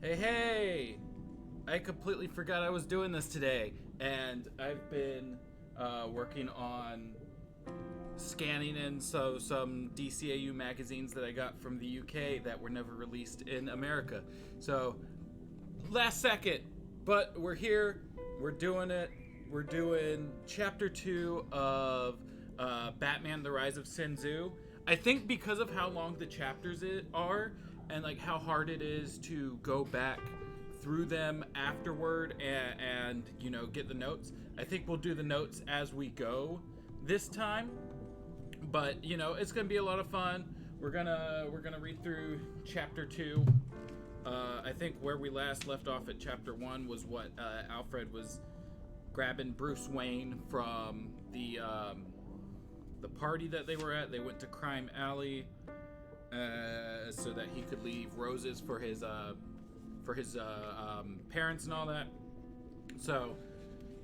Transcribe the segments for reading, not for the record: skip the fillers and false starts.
Hey! I completely forgot I was doing this today, and I've been working on scanning in some DCAU magazines that I got from the UK that were never released in America. So, last second, but we're here, we're doing it. We're doing chapter 2 of Batman: The Rise of Sin Tzu. I think because of how long the chapters are and like how hard it is to go back through them afterward and you know, get the notes. I think we'll do the notes as we go this time. But you know, it's gonna be a lot of fun. We're gonna read through chapter 2. I think where we last left off at chapter 1 was what Alfred was grabbing Bruce Wayne from the party that they were at. They went to Crime Alley so that he could leave roses for his parents and all that. So,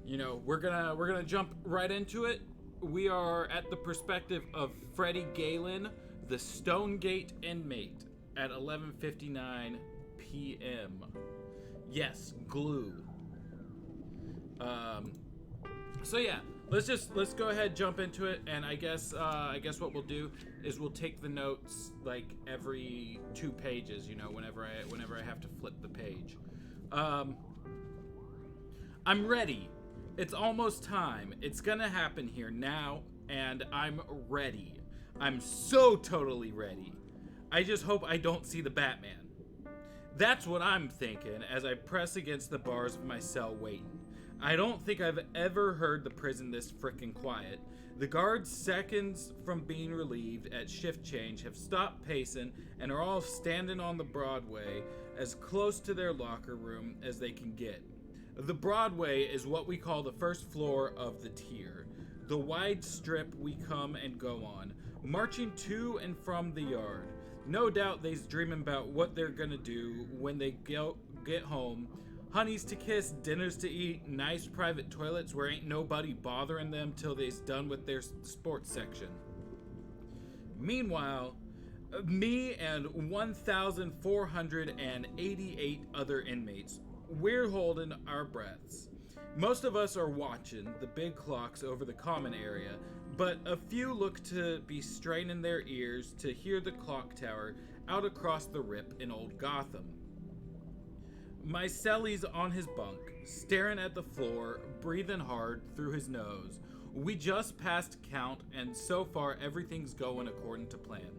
you know, we're gonna jump right into it. We are at the perspective of Freddie Galen, the Stonegate inmate, at 11:59 p.m. Yes, glue. So yeah, let's go ahead, jump into it, and I guess what we'll do is we'll take the notes like every 2 pages, you know, whenever I have to flip the page. I'm ready. It's almost time. It's gonna happen here now, and I'm ready. I'm so totally ready. I just hope I don't see the Batman. That's what I'm thinking as I press against the bars of my cell waiting. I don't think I've ever heard the prison this frickin' quiet. The guards, seconds from being relieved at shift change, have stopped pacing and are all standing on the Broadway as close to their locker room as they can get. The Broadway is what we call the first floor of the tier, the wide strip we come and go on, marching to and from the yard. No doubt they's dreaming about what they're gonna do when they get home. Honeys to kiss, dinners to eat, nice private toilets where ain't nobody bothering them till they's done with their sports section. Meanwhile, me and 1,488 other inmates, we're holding our breaths. Most of us are watching the big clocks over the common area, but a few look to be straining their ears to hear the clock tower out across the rip in Old Gotham. My cellie's on his bunk, staring at the floor, breathing hard through his nose. We just passed count, and so far everything's going according to plan.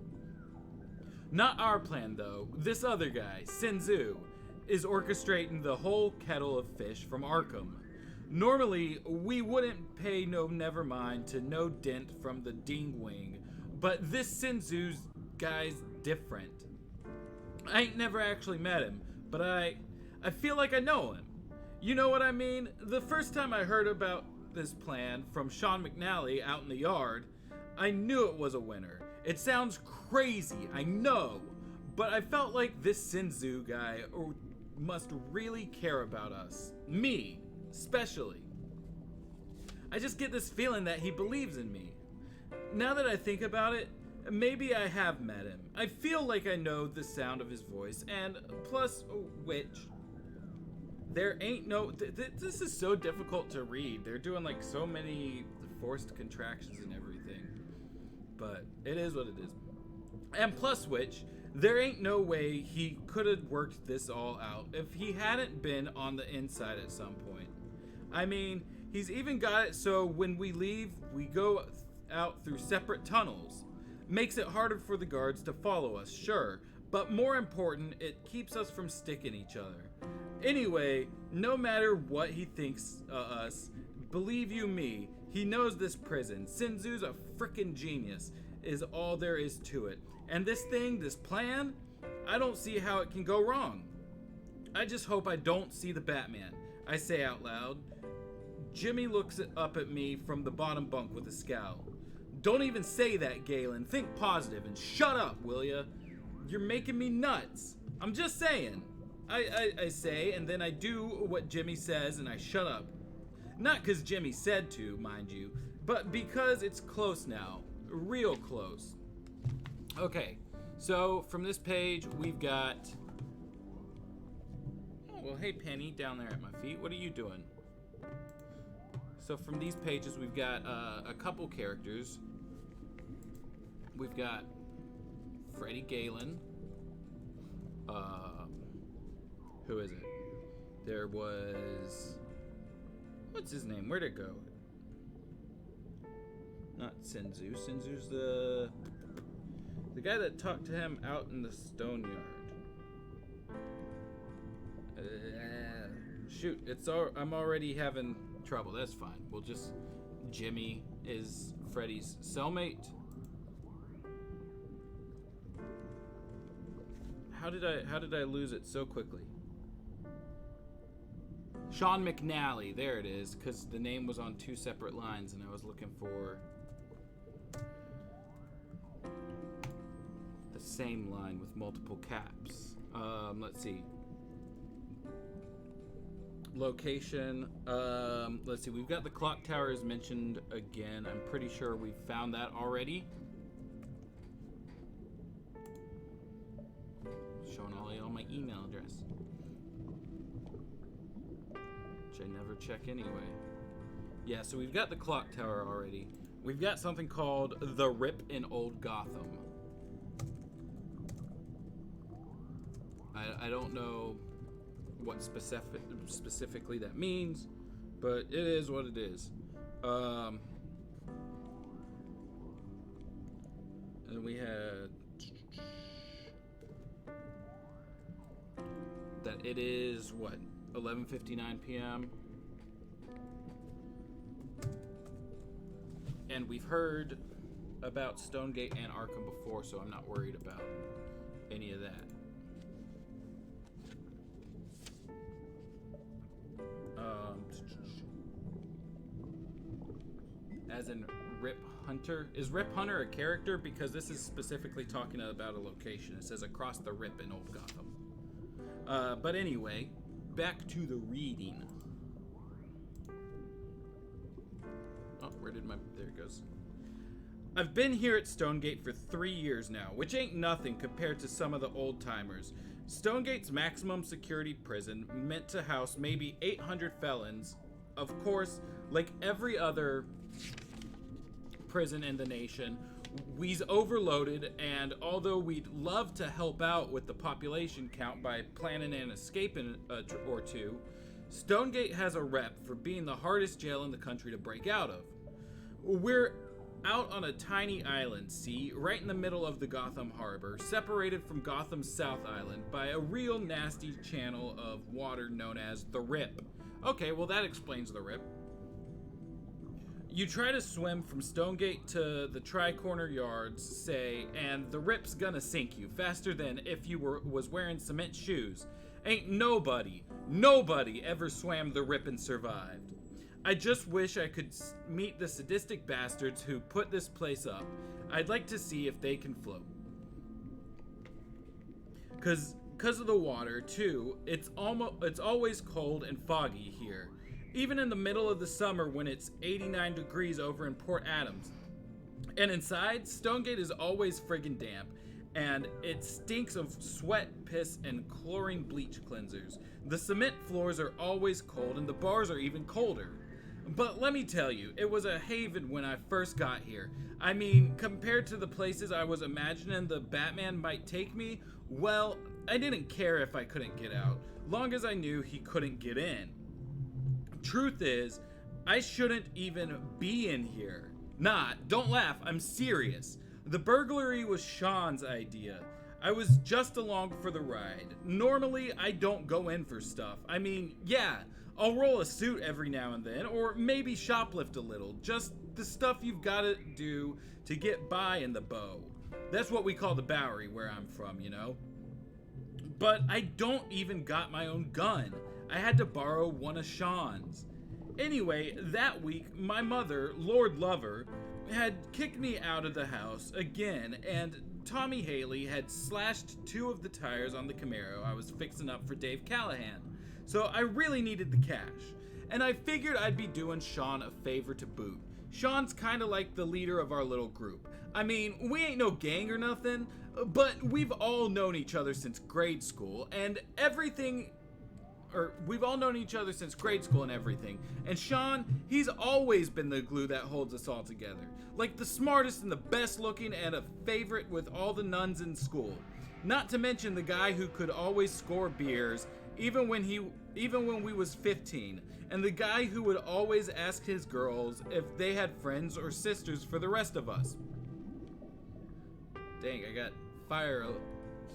Not our plan, though. This other guy, Sin Tzu, is orchestrating the whole kettle of fish from Arkham. Normally, we wouldn't pay no never mind to no dent from the ding wing, but this Sin Tzu's guy's different. I ain't never actually met him, but I feel like I know him. You know what I mean? The first time I heard about this plan from Sean McNally out in the yard, I knew it was a winner. It sounds crazy, I know, but I felt like this Sin Tzu guy must really care about us. Me, especially. I just get this feeling that he believes in me. Now that I think about it, maybe I have met him. I feel like I know the sound of his voice, and plus which, there ain't no... this is so difficult to read. They're doing like so many forced contractions and everything. But it is what it is. And plus which, there ain't no way he could have worked this all out if he hadn't been on the inside at some point. I mean, he's even got it so when we leave, we go out through separate tunnels. Makes it harder for the guards to follow us, sure, but more important, it keeps us from sticking each other. Anyway, no matter what he thinks us, believe you me, he knows this prison. Sin Tzu's a frickin' genius, is all there is to it. And this thing, this plan, I don't see how it can go wrong. I just hope I don't see the Batman, I say out loud. Jimmy looks up at me from the bottom bunk with a scowl. Don't even say that, Galen. Think positive and shut up, will ya? You're making me nuts. I'm just saying. I say, and then I do what Jimmy says, and I shut up. Not because Jimmy said to, mind you, but because it's close now. Real close. Okay, so from this page, we've got well, hey, Penny, down there at my feet. What are you doing? So from these pages, we've got a couple characters. We've got Freddie Galen. Who is it? There was... What's his name? Where'd it go? Not Sin Tzu. Sin Tzu's the guy that talked to him out in the stone yard. Shoot, I'm already having trouble. That's fine. We'll just... Jimmy is Freddy's cellmate. How did I lose it so quickly? Sean McNally, there it is, because the name was on 2 separate lines and I was looking for the same line with multiple caps. Let's see. Location. Let's see, we've got the clock tower as mentioned again. I'm pretty sure we've found that already. Showing all my email address, which I never check anyway. Yeah, so we've got the clock tower already. We've got something called the Rip in Old Gotham. I don't know what specifically that means, but it is what it is. And we had that it is what, 11:59 p.m. and we've heard about Stonegate and Arkham before, so I'm not worried about any of that. As in Rip Hunter. Is Rip Hunter a character? Because this is specifically talking about a location. It says across the Rip in Old Gotham. But anyway, back to the reading. Oh, where did my... There it goes. I've been here at Stonegate for 3 years now, which ain't nothing compared to some of the old-timers. Stonegate's maximum security prison meant to house maybe 800 felons. Of course, like every other prison in the nation, we's overloaded, and although we'd love to help out with the population count by planning an escape or two, Stonegate has a rep for being the hardest jail in the country to break out of. We're out on a tiny island, see, right in the middle of the Gotham Harbor, separated from Gotham's South Island by a real nasty channel of water known as the Rip. Okay, well that explains the Rip. You try to swim from Stonegate to the Tri-Corner Yards, say, and the Rip's gonna sink you faster than if you was wearing cement shoes. Ain't nobody ever swam the Rip and survived. I just wish I could meet the sadistic bastards who put this place up. I'd like to see if they can float. Cause of the water, too, it's always cold and foggy here. Even in the middle of the summer when it's 89 degrees over in Port Adams. And inside, Stonegate is always friggin' damp, and it stinks of sweat, piss, and chlorine bleach cleansers. The cement floors are always cold, and the bars are even colder. But let me tell you, it was a haven when I first got here. I mean, compared to the places I was imagining the Batman might take me, well, I didn't care if I couldn't get out, long as I knew he couldn't get in. Truth is, I shouldn't even be in here. Nah, don't laugh, I'm serious. The burglary was Sean's idea. I was just along for the ride. Normally, I don't go in for stuff. I mean, yeah, I'll roll a suit every now and then, or maybe shoplift a little. Just the stuff you've gotta do to get by in the Bow. That's what we call the Bowery where I'm from, you know? But I don't even got my own gun. I had to borrow one of Sean's. Anyway, that week, my mother, Lord Lover, had kicked me out of the house again, and Tommy Haley had slashed 2 of the tires on the Camaro I was fixing up for Dave Callahan. So I really needed the cash, and I figured I'd be doing Sean a favor to boot. Sean's kinda like the leader of our little group. I mean, we ain't no gang or nothing, but we've all known each other since grade school, and everything we've all known each other since grade school and everything. And Sean, he's always been the glue that holds us all together. Like the smartest and the best looking and a favorite with all the nuns in school. Not to mention the guy who could always score beers, even when we was 15. And the guy who would always ask his girls if they had friends or sisters for the rest of us. Dang, I got fire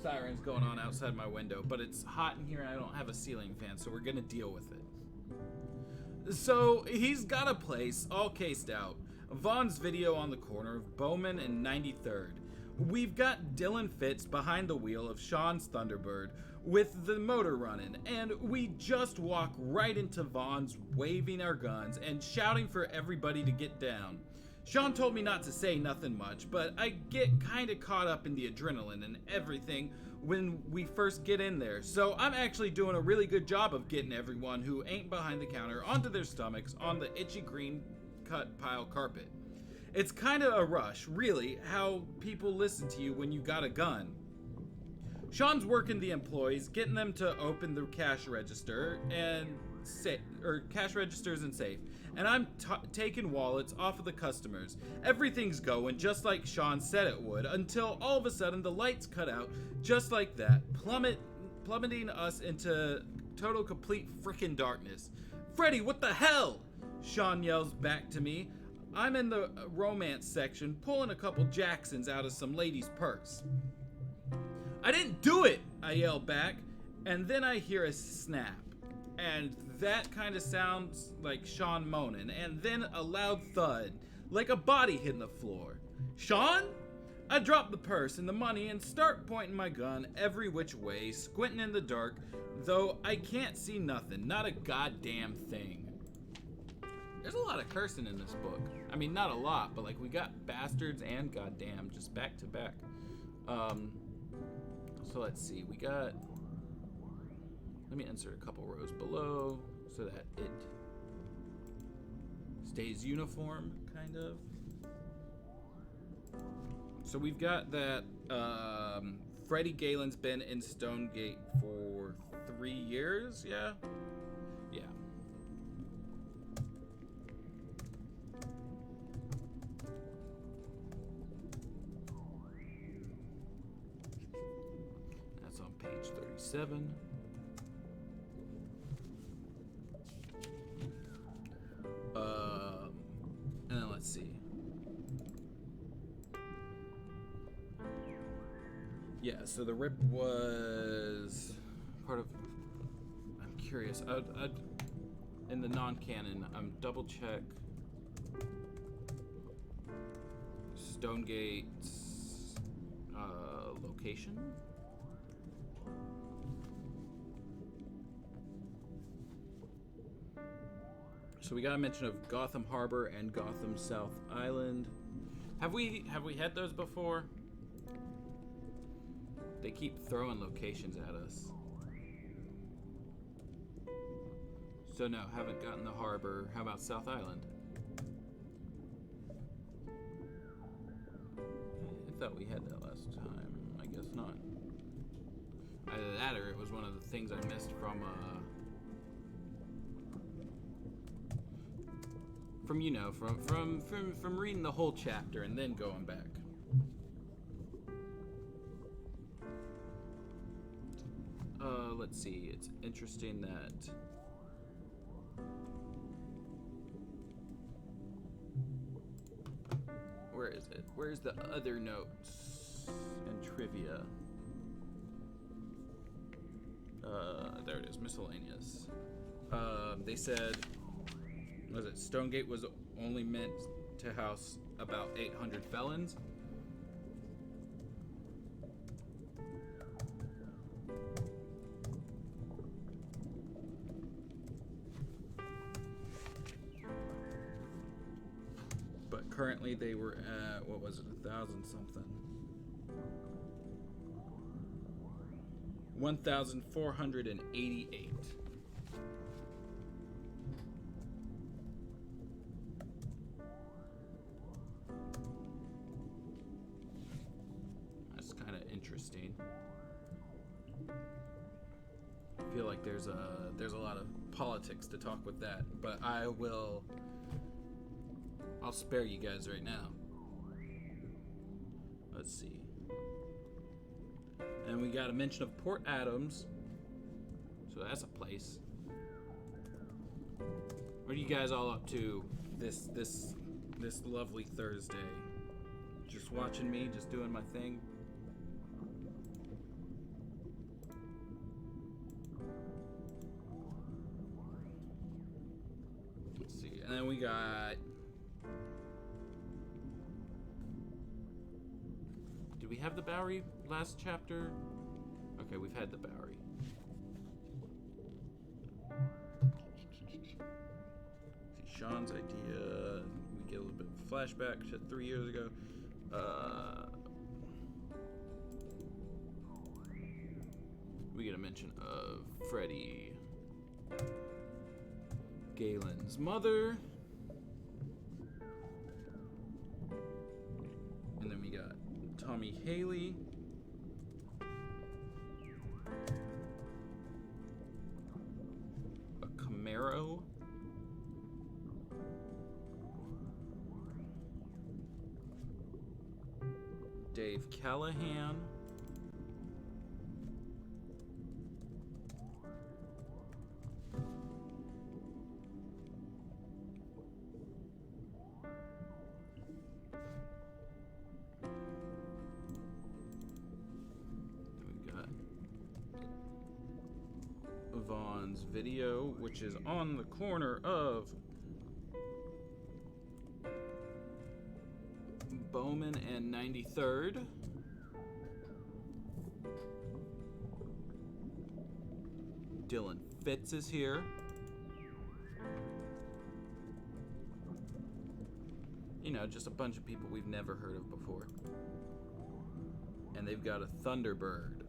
sirens going on outside my window, but it's hot in here and I don't have a ceiling fan, so we're gonna deal with it. So he's got a place all cased out. Vaughn's video on the corner of Bowman and 93rd. We've got Dylan Fitz behind the wheel of Sean's Thunderbird with the motor running, and we just walk right into Vaughn's waving our guns and shouting for everybody to get down. Sean told me not to say nothing much, but I get kinda caught up in the adrenaline and everything when we first get in there, so I'm actually doing a really good job of getting everyone who ain't behind the counter onto their stomachs on the itchy green cut pile carpet. It's kinda a rush, really, how people listen to you when you got a gun. Sean's working the employees, getting them to open the cash register and cash registers and safe, and I'm taking wallets off of the customers. Everything's going just like Sean said it would, until all of a sudden the lights cut out just like that, plummeting us into total complete frickin' darkness. "Freddy, what the hell?" Sean yells back to me. I'm in the romance section pulling a couple Jacksons out of some lady's purse. "I didn't do it," I yell back, and then I hear a snap. And that kind of sounds like Sean moaning, and then a loud thud, like a body hitting the floor. "Sean?" I drop the purse and the money and start pointing my gun every which way, squinting in the dark, though I can't see nothing, not a goddamn thing. There's a lot of cursing in this book. I mean, not a lot, but like we got bastards and goddamn just back to back. So let's see, we got, let me insert a couple rows below so that it stays uniform, kind of. So we've got that Freddie Galen's been in Stonegate for 3 years, yeah? Yeah. That's on page 37. And then let's see. Yeah, so the rip was part of, I'm curious, I'd in the non-canon, double check Stonegate's location. So we got a mention of Gotham Harbor and Gotham South Island. Have we had those before? They keep throwing locations at us. So no, haven't gotten the harbor. How about South Island? I thought we had that last time. I guess not. Either that or it was one of the things I missed from you know, from reading the whole chapter and then going back. Let's see, it's interesting that where is it? Where's the other notes and trivia? There it is, miscellaneous. They said, was it Stonegate was only meant to house about 800 felons? But currently they were at, what was it, 1,000 something? 1,488. That's kind of interesting. feel like there's a lot of politics to talk with that, but I'll spare you guys right now. Let's see. And we got a mention of Port Adams, so that's a place. What are you guys all up to this lovely Thursday? Just watching me, just doing my thing? Let's see. And then we got... Did we have the Bowery last chapter? Okay, we've had the Bowery. See, Sean's idea. We get a little bit of flashback to 3 years ago. We get a mention of Freddie, Galen's mother, and then we got Tommy Haley, a Camaro, Dave Callahan, Vaughn's video, which is on the corner of Bowman and 93rd. Dylan Fitz is here. You know, just a bunch of people we've never heard of before. And they've got a Thunderbird.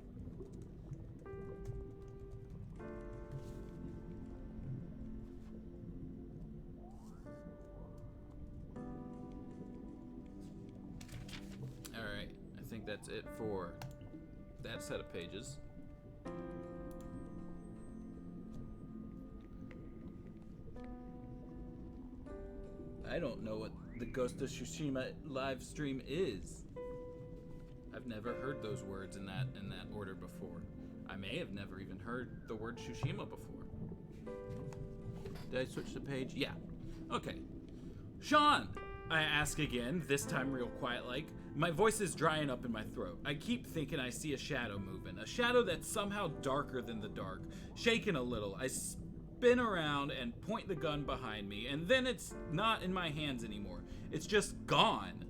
That's it for that set of pages. I don't know what the Ghost of Tsushima live stream is. I've never heard those words in that order before. I may have never even heard the word Tsushima before. Did I switch the page? Yeah. Okay. Sean, I ask again, this time real quiet like. My voice is drying up in my throat. I keep thinking I see a shadow moving. A shadow that's somehow darker than the dark. Shaking a little. I spin around and point the gun behind me, and then it's not in my hands anymore. It's just gone.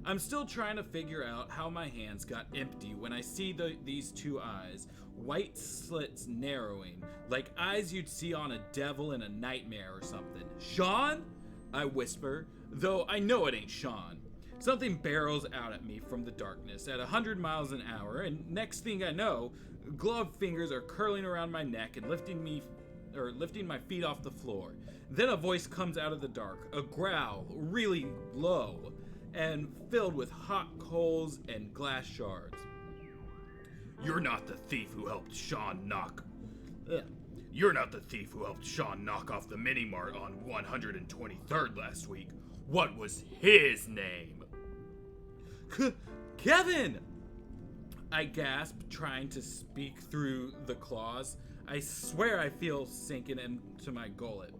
I'm still trying to figure out how my hands got empty when I see these two eyes. White slits narrowing, like eyes you'd see on a devil in a nightmare or something. Sean? I whisper, though I know it ain't Sean. Something barrels out at me from the darkness at 100 miles an hour, and next thing I know, gloved fingers are curling around my neck and lifting my feet off the floor. Then a voice comes out of the dark, a growl, really low, and filled with hot coals and glass shards. You're not the thief who helped Sean knock off the mini-mart on 123rd last week. What was his name? Kevin! I gasp, trying to speak through the claws. I swear I feel sinking into my gullet.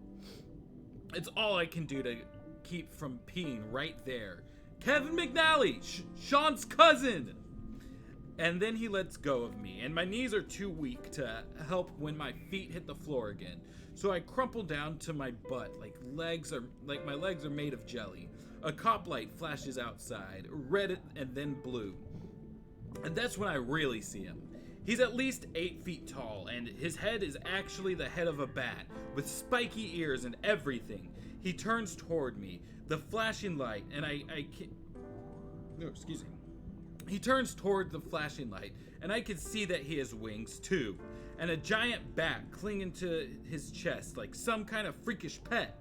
It's all I can do to keep from peeing right there. Kevin McNally! Sean's cousin! And then he lets go of me, and my knees are too weak to help when my feet hit the floor again. So I crumple down to my butt like my legs are made of jelly. A cop light flashes outside, red and then blue. And that's when I really see him. He's at least 8 feet tall, and his head is actually the head of a bat, with spiky ears and everything. He turns toward me, the flashing light, and He turns toward the flashing light, and I can see that he has wings too, and a giant bat clinging to his chest like some kind of freakish pet.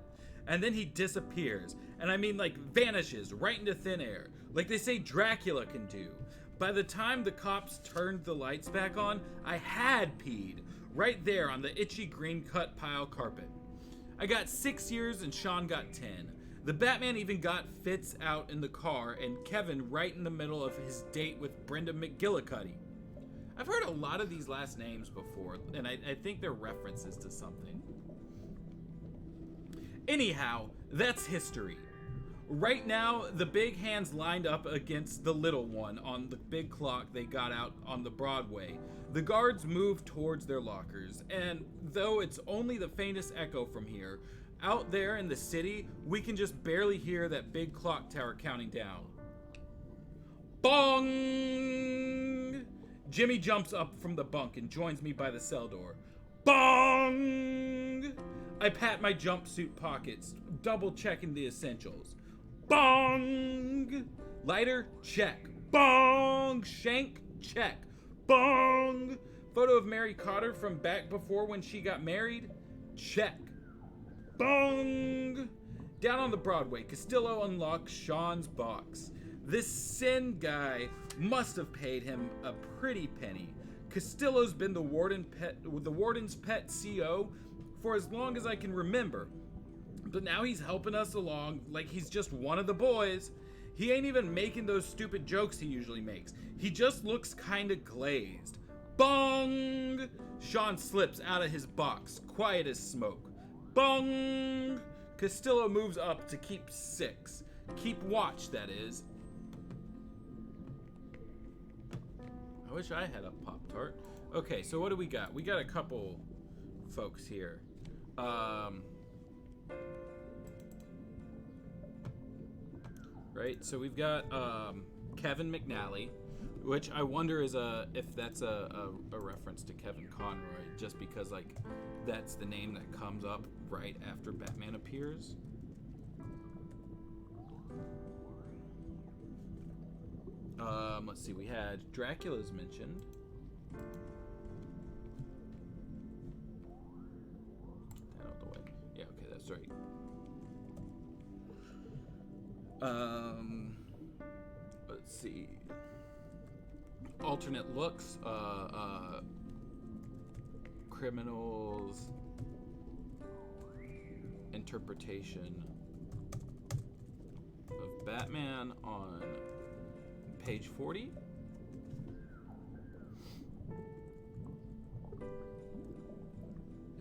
And then he disappears, and I mean like vanishes right into thin air, like they say Dracula can do. By the time the cops turned the lights back on, I had peed. right there on the itchy green cut pile carpet. I got 6 years and Sean got 10. The Batman even got Fitz out in the car and Kevin right in the middle of his date with Brenda McGillicuddy. I've heard a lot of these last names before, and I think they're references to something. Anyhow, that's history. Right now, the big hand's lined up against the little one on the big clock they got out on the Broadway. The guards move towards their lockers, and though it's only the faintest echo from here, out there in the city, we can just barely hear that big clock tower counting down. Bong! Jimmy jumps up from the bunk and joins me by the cell door. Bong! I pat my jumpsuit pockets, double checking the essentials. Bong! Lighter? Check. Bong! Shank? Check. Bong! Photo of Mary Cotter from back before when she got married? Check. Bong! Down on the Broadway, Castillo unlocks Sean's box. This Sin guy must have paid him a pretty penny. Castillo's been the warden's pet CO for as long as I can remember. But now he's helping us along like he's just one of the boys. He ain't even making those stupid jokes he usually makes. He just looks kinda glazed. Bong! Sean slips out of his box, quiet as smoke. Bong! Castillo moves up to keep 6. Keep watch, that is. I wish I had a Pop-Tart. Okay, so what do we got? We got a couple folks here. Right, so we've got Kevin McNally, which I wonder is if that's a reference to Kevin Conroy, just because like that's the name that comes up right after Batman appears. Let's see, we had Dracula's mentioned. Get that out the way. Yeah, okay, that's right. Let's see. Alternate looks, criminals, interpretation of Batman on page 40.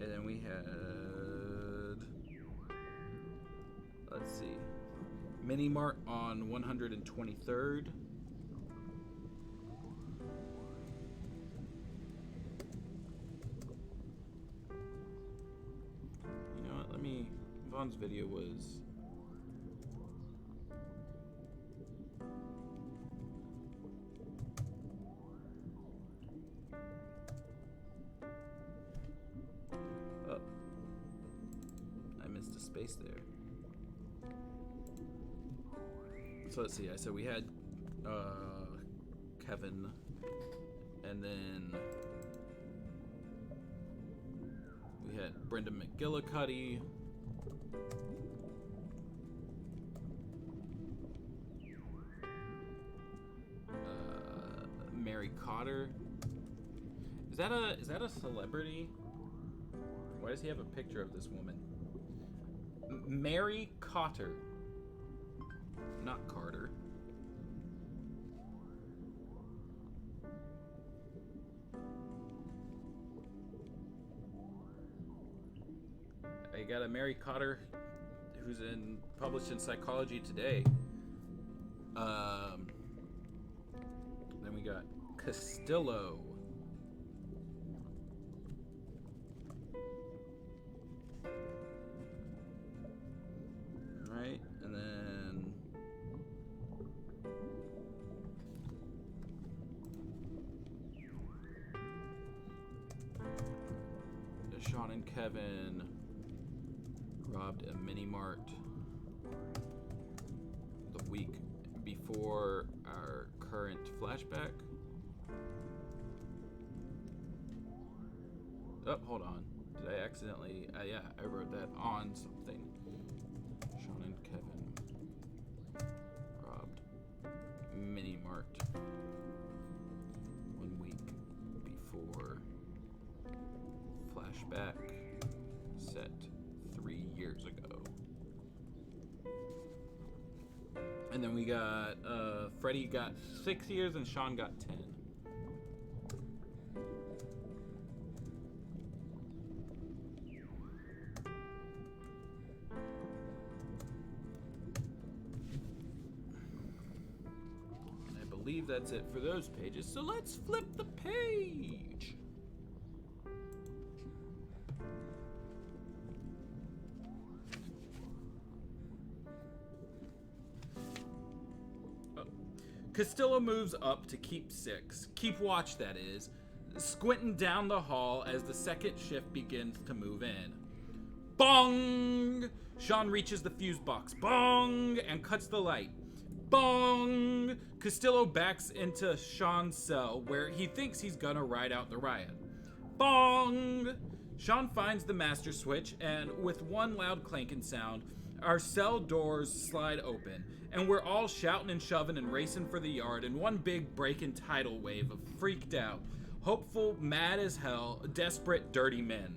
And then we had, let's see, Mini Mart on 123rd. You know what, Vaughn's video was space there. So let's see, I said we had Kevin, and then we had Brenda McGillicuddy, Mary Cotter. Is that a celebrity? Why does he have a picture of this woman? Mary Cotter, not Carter. I got a Mary Cotter who's published in Psychology Today. Then we got Castillo. Right, and then Sean and Kevin robbed a mini mart the week before our current flashback. Oh, hold on. Did I accidentally? Yeah, I wrote that on something. Sean and Kevin robbed Mini Mart 1 week before flashback set 3 years ago. And then we got, Freddie got 6 years and Sean got 10. I believe that's it for those pages, so let's flip the page. Castillo moves up to keep 6. Keep watch, that is, squinting down the hall as the second shift begins to move in. Bong! Sean reaches the fuse box. Bong! And cuts the light. Bong! Castillo backs into Sean's cell where he thinks he's gonna ride out the riot. Bong! Sean finds the master switch, and with one loud clanking sound, our cell doors slide open, and we're all shouting and shoving and racing for the yard in one big breaking tidal wave of freaked out, hopeful, mad as hell, desperate, dirty men.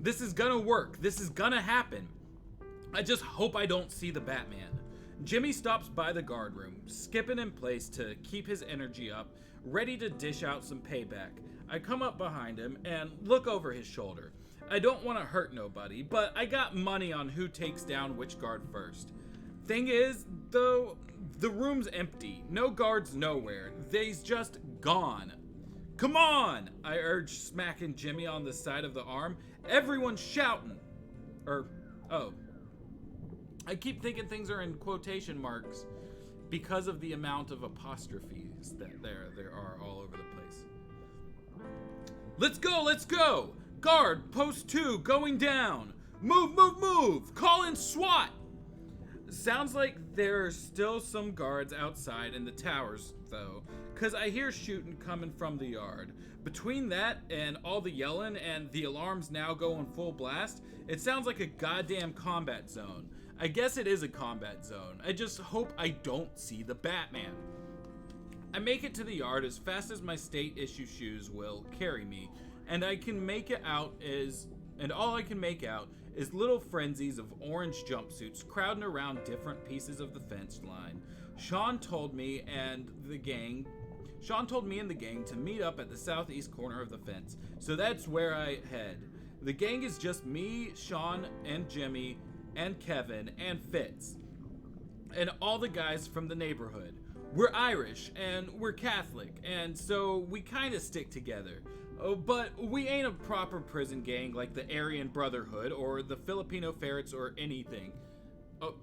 This is gonna work. This is gonna happen. I just hope I don't see the Batman. Jimmy stops by the guard room, skipping in place to keep his energy up, ready to dish out some payback. I come up behind him and look over his shoulder. I don't want to hurt nobody, but I got money on who takes down which guard first. Thing is, though, the room's empty. No guards nowhere. They's just gone. Come on, I urge, smacking Jimmy on the side of the arm. Everyone's shouting. I keep thinking things are in quotation marks because of the amount of apostrophes that there are all over the place. Let's go, let's go! Guard, post 2, going down. Move, move, move! Call in SWAT! Sounds like there are still some guards outside in the towers, though, because I hear shooting coming from the yard. Between that and all the yelling and the alarms now going full blast, it sounds like a goddamn combat zone. I guess it is a combat zone. I just hope I don't see the Batman. I make it to the yard as fast as my state-issue shoes will carry me, and all I can make out is little frenzies of orange jumpsuits crowding around different pieces of the fence line. Sean told me and the gang to meet up at the southeast corner of the fence, so that's where I head. The gang is just me, Sean, and Jimmy, and Kevin, and Fitz, and all the guys from the neighborhood. We're Irish, and we're Catholic, and so we kind of stick together. But we ain't a proper prison gang like the Aryan Brotherhood or the Filipino Ferrets or anything. Oh,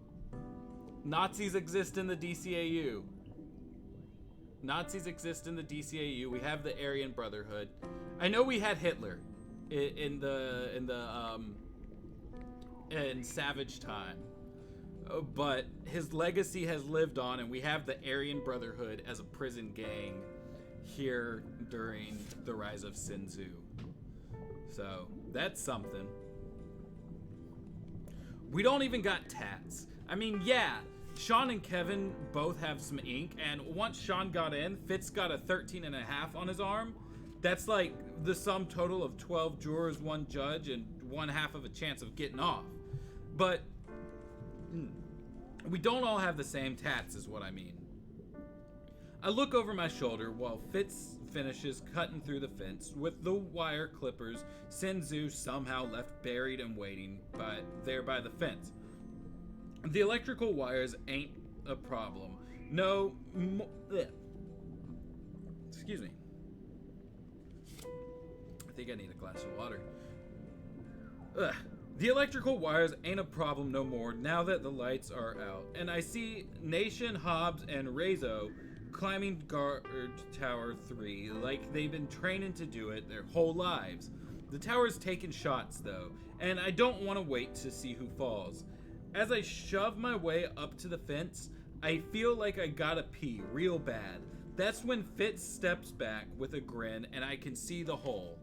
Nazis exist in the DCAU. Nazis exist in the DCAU. We have the Aryan Brotherhood. I know we had Hitler in Savage Time, but his legacy has lived on, and we have the Aryan Brotherhood as a prison gang here during the rise of Sin Tzu. So that's something. We don't even got tats. I mean, yeah, Sean and Kevin both have some ink, and once Sean got in, Fitz got a 13.5 on his arm. That's like the sum total of 12 jurors, 1 judge, and 1/2 of a chance of getting off. But we don't all have the same tats, is what I mean. I look over my shoulder while Fitz finishes cutting through the fence with the wire clippers Sin Tzu somehow left buried and waiting by the fence. The electrical wires ain't a problem. Excuse me. I think I need a glass of water. The electrical wires ain't a problem no more now that the lights are out, and I see Nation, Hobbs, and Rezo climbing guard tower 3 like they've been training to do it their whole lives. The tower's taking shots though, and I don't want to wait to see who falls. As I shove my way up to the fence, I feel like I gotta pee real bad. That's when Fitz steps back with a grin and I can see the hole.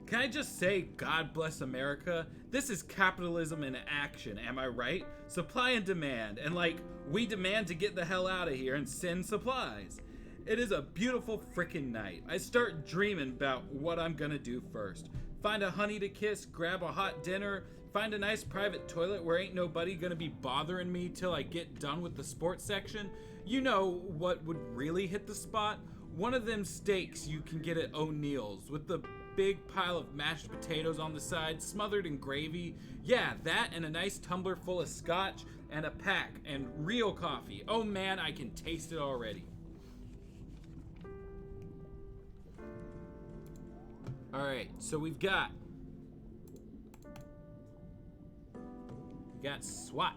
Can I just say, God bless America? This is capitalism in action, am I right? Supply and demand, and like, we demand to get the hell out of here and send supplies. It is a beautiful frickin' night. I start dreaming about what I'm gonna do first. Find a honey to kiss, grab a hot dinner, find a nice private toilet where ain't nobody gonna be bothering me till I get done with the sports section. You know what would really hit the spot? One of them steaks you can get at O'Neill's with the big pile of mashed potatoes on the side, smothered in gravy. Yeah, that and a nice tumbler full of scotch and a pack and real coffee. Oh man, I can taste it already. Alright, so we've got SWAT.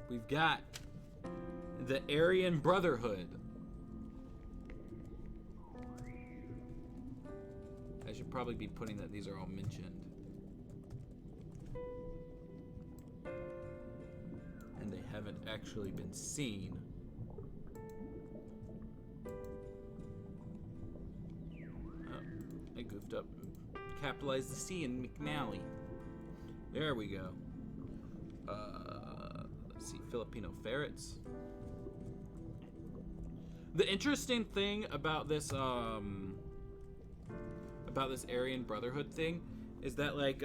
We've got the Aryan Brotherhood. I should probably be putting that these are all mentioned. And they haven't actually been seen. I goofed up. Capitalize the C in McNally. There we go. Let's see, Filipino ferrets. The interesting thing about this Aryan Brotherhood thing is that like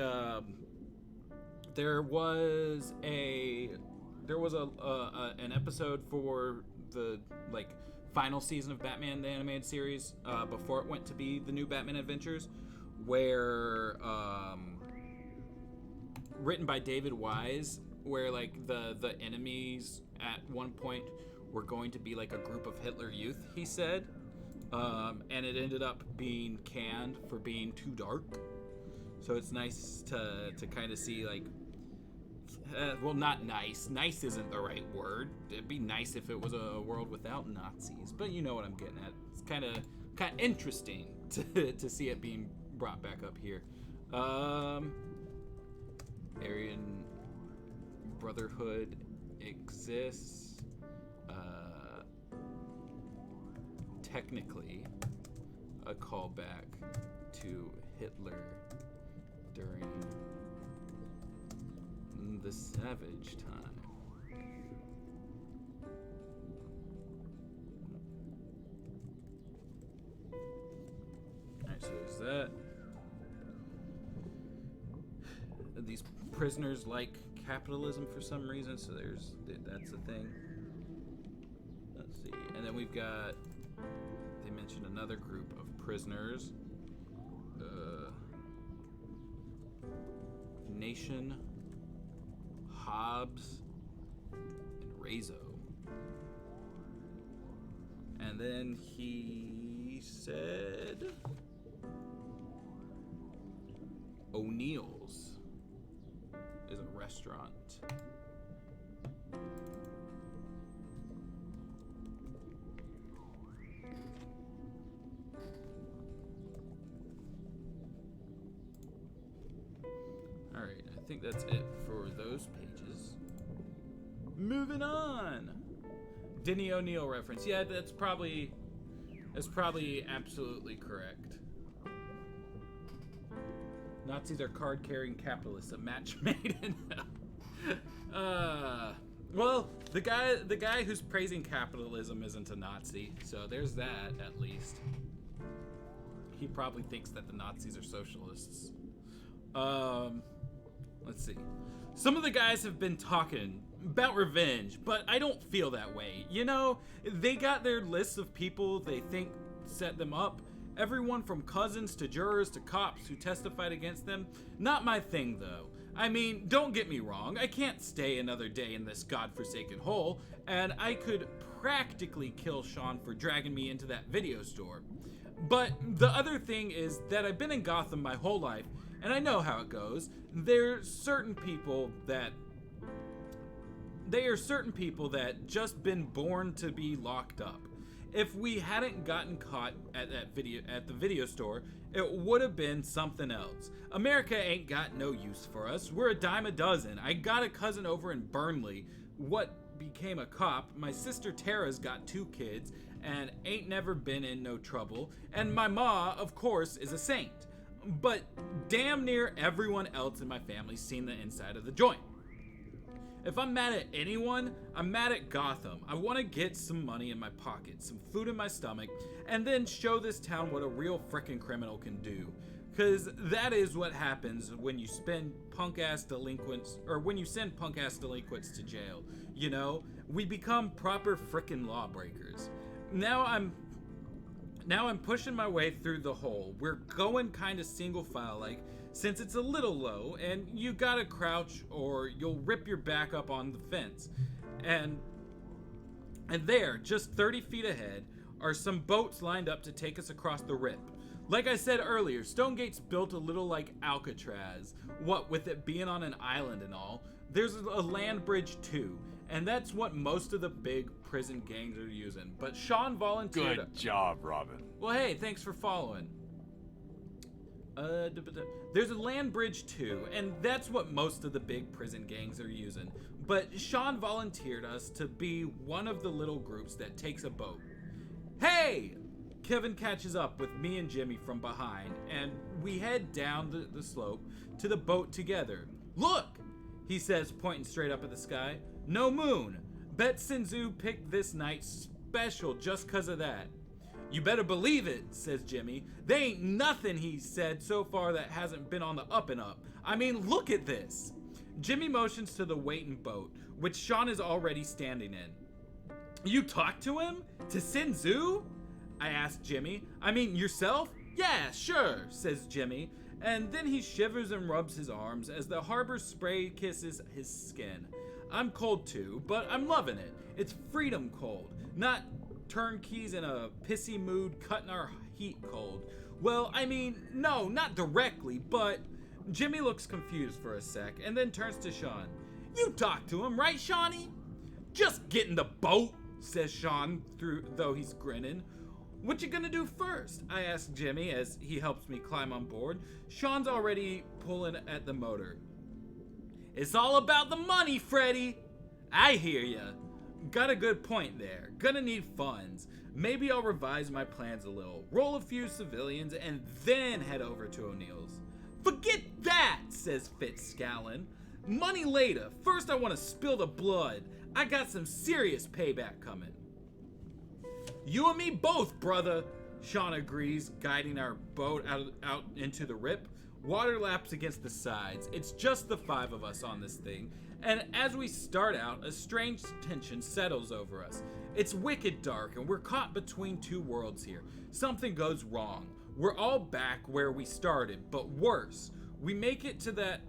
there was an episode for the like final season of Batman the Animated Series before it went to be the new Batman Adventures, where written by David Wise, where like the enemies at one point were going to be like a group of Hitler Youth, he said, and it ended up being canned for being too dark. So it's nice to kind of see like well, not nice. Nice isn't the right word. It'd be nice if it was a world without Nazis, but you know what I'm getting at. It's kind of interesting to see it being brought back up here. Aryan Brotherhood exists. Technically, a callback to Hitler during the Savage time. Alright, so there's that. These prisoners like capitalism for some reason, so that's a thing. Let's see. And then we've got, they mentioned another group of prisoners. Nation, Hobbs, and Rezo. And then he said O'Neill's is a restaurant. Alright, I think that's it for those pages. Moving on! Denny O'Neil reference. Yeah, that's probably absolutely correct. Nazis are card-carrying capitalists, a match made in hell. Well, the guy who's praising capitalism isn't a Nazi, so there's that at least. He probably thinks that the Nazis are socialists. Let's see. Some of the guys have been talking about revenge, but I don't feel that way. You know, they got their lists of people they think set them up. Everyone from cousins to jurors to cops who testified against them. Not my thing, though. I mean, don't get me wrong, I can't stay another day in this godforsaken hole, and I could practically kill Sean for dragging me into that video store. But the other thing is that I've been in Gotham my whole life, and I know how it goes. There's certain people that just been born to be locked up. If we hadn't gotten caught at the video store, it would have been something else. America ain't got no use for us. We're a dime a dozen. I got a cousin over in Burnley, what became a cop. My sister Tara's got 2 kids and ain't never been in no trouble. And my ma, of course, is a saint. But damn near everyone else in my family's seen the inside of the joint. If I'm mad at anyone, I'm mad at Gotham. I want to get some money in my pocket, some food in my stomach, and then show this town what a real frickin' criminal can do. Because that is what happens when you spend punk-ass delinquents, or when you send punk-ass delinquents to jail. You know, we become proper frickin' lawbreakers. Now I'm pushing my way through the hole. We're going kind of single file like, since it's a little low, and you gotta crouch or you'll rip your back up on the fence. And there, just 30 feet ahead, are some boats lined up to take us across the rip. Like I said earlier, Stonegate's built a little like Alcatraz. What with it being on an island and all, there's a land bridge too, and that's what most of the big prison gangs are using. But Sean volunteered. Good job, Robin. Well, hey, thanks for following. There's a land bridge too, and that's what most of the big prison gangs are using. But Sean volunteered us to be one of the little groups that takes a boat. Hey! Kevin catches up with me and Jimmy from behind, and we head down the slope to the boat together. Look! He says, pointing straight up at the sky. No moon. Bet Sin Tzu picked this night special just 'cause of that. You better believe it, says Jimmy. They ain't nothing he's said so far that hasn't been on the up and up. I mean, look at this. Jimmy motions to the waiting boat, which Sean is already standing in. You talked to him? To Sin Tzu? I asked Jimmy. I mean, yourself? Yeah, sure, says Jimmy. And then he shivers and rubs his arms as the harbor spray kisses his skin. I'm cold too, but I'm loving it. It's freedom cold, not turnkeys in a pissy mood cutting our heat cold. Well, I mean, no, not directly, but Jimmy looks confused for a sec and then turns to Sean. You talked to him, right, Shawnee? Just get in the boat, says Sean, though he's grinning. What you gonna do first? I ask Jimmy as he helps me climb on board. Sean's already pulling at the motor. It's all about the money, Freddy. I hear ya. Got a good point there. Gonna need funds. Maybe I'll revise my plans a little, roll a few civilians, and then head over to O'Neill's. Forget that, says Fitz scowling. Money later. First I want to spill the blood. I got some serious payback coming. You and me both, brother, Sean agrees, guiding our boat out into the rip. Water laps against the sides. It's just the 5 of us on this thing. And as we start out, a strange tension settles over us. It's wicked dark, and we're caught between 2 worlds here. Something goes wrong. We're all back where we started, but worse. We make it to that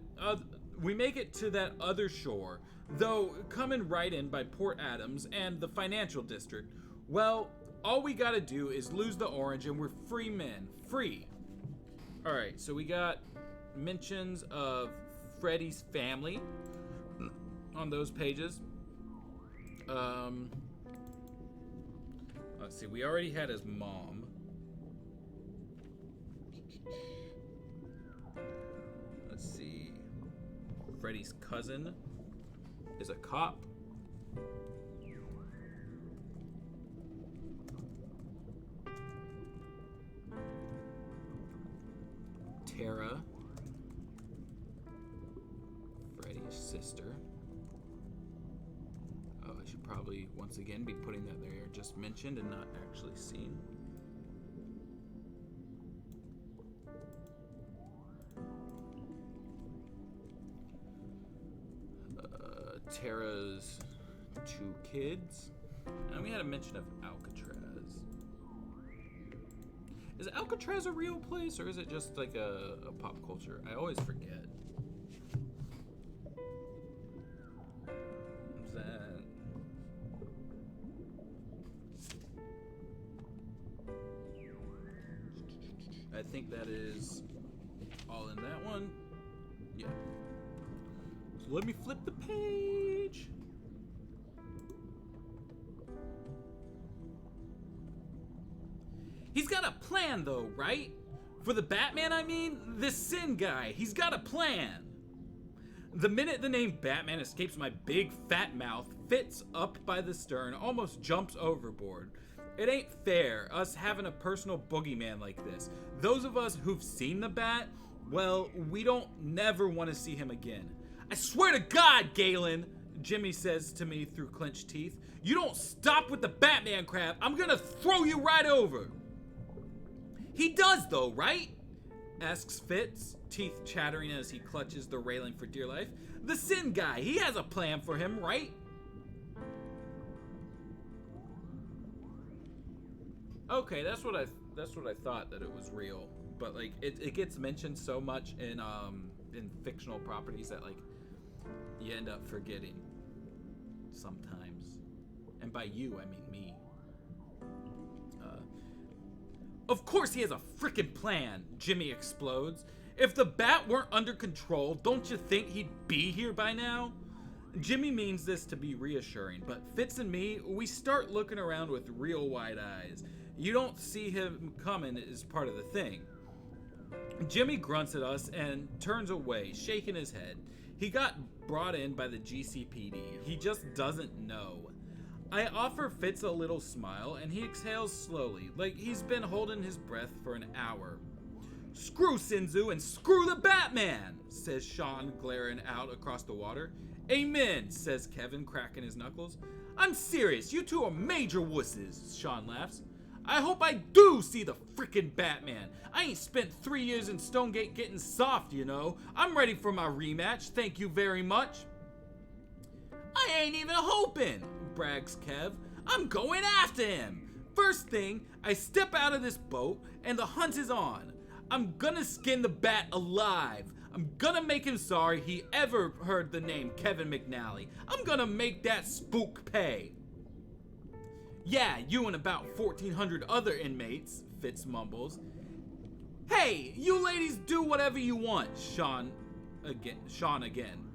other shore, though coming right in by Port Adams and the financial district. Well, all we gotta do is lose the orange, and we're free men. Free. All right, so we got mentions of Freddy's family on those pages. Let's see, we already had his mom. Let's see. Freddy's cousin is a cop. Tara, Freddy's sister. Oh, I should probably once again be putting that there just mentioned and not actually seen. Tara's 2 kids. And we had a mention of Alcatraz. Is Alcatraz a real place, or is it just like a pop culture? I always forget. What's that? I think that is all in that one. Yeah. So let me flip the page. He's got a plan, though, right? For the Batman, I mean? This Sin guy, he's got a plan. The minute the name Batman escapes my big fat mouth, Fitz up by the stern almost jumps overboard. It ain't fair, us having a personal boogeyman like this. Those of us who've seen the Bat, well, we don't never want to see him again. I swear to God, Galen, Jimmy says to me through clenched teeth. You don't stop with the Batman crap, I'm gonna throw you right over. He does though, right? Asks Fitz, teeth chattering as he clutches the railing for dear life. The Sin guy, he has a plan for him, right? Okay, that's what I thought, that it was real, but like it gets mentioned so much in fictional properties that like you end up forgetting sometimes, and by you I mean me. Of course he has a frickin' plan, Jimmy explodes. If the bat weren't under control, don't you think he'd be here by now? Jimmy means this to be reassuring, but Fitz and me, we start looking around with real wide eyes. You don't see him coming is part of the thing. Jimmy grunts at us and turns away, shaking his head. He got brought in by the GCPD. He just doesn't know. I offer Fitz a little smile, and he exhales slowly, like he's been holding his breath for an hour. Screw Sin Tzu and screw the Batman, says Sean, glaring out across the water. Amen, says Kevin, cracking his knuckles. I'm serious, you two are major wusses, Sean laughs. I hope I do see the frickin' Batman. I ain't spent 3 years in Stonegate getting soft, you know. I'm ready for my rematch, thank you very much. I ain't even hoping, brags Kev. I'm going after him. First thing, I step out of this boat and the hunt is on. I'm gonna skin the bat alive. I'm gonna make him sorry he ever heard the name Kevin McNally. I'm gonna make that spook pay. Yeah, you and about 1,400 other inmates, Fitz mumbles. Hey, you ladies do whatever you want, Sean again.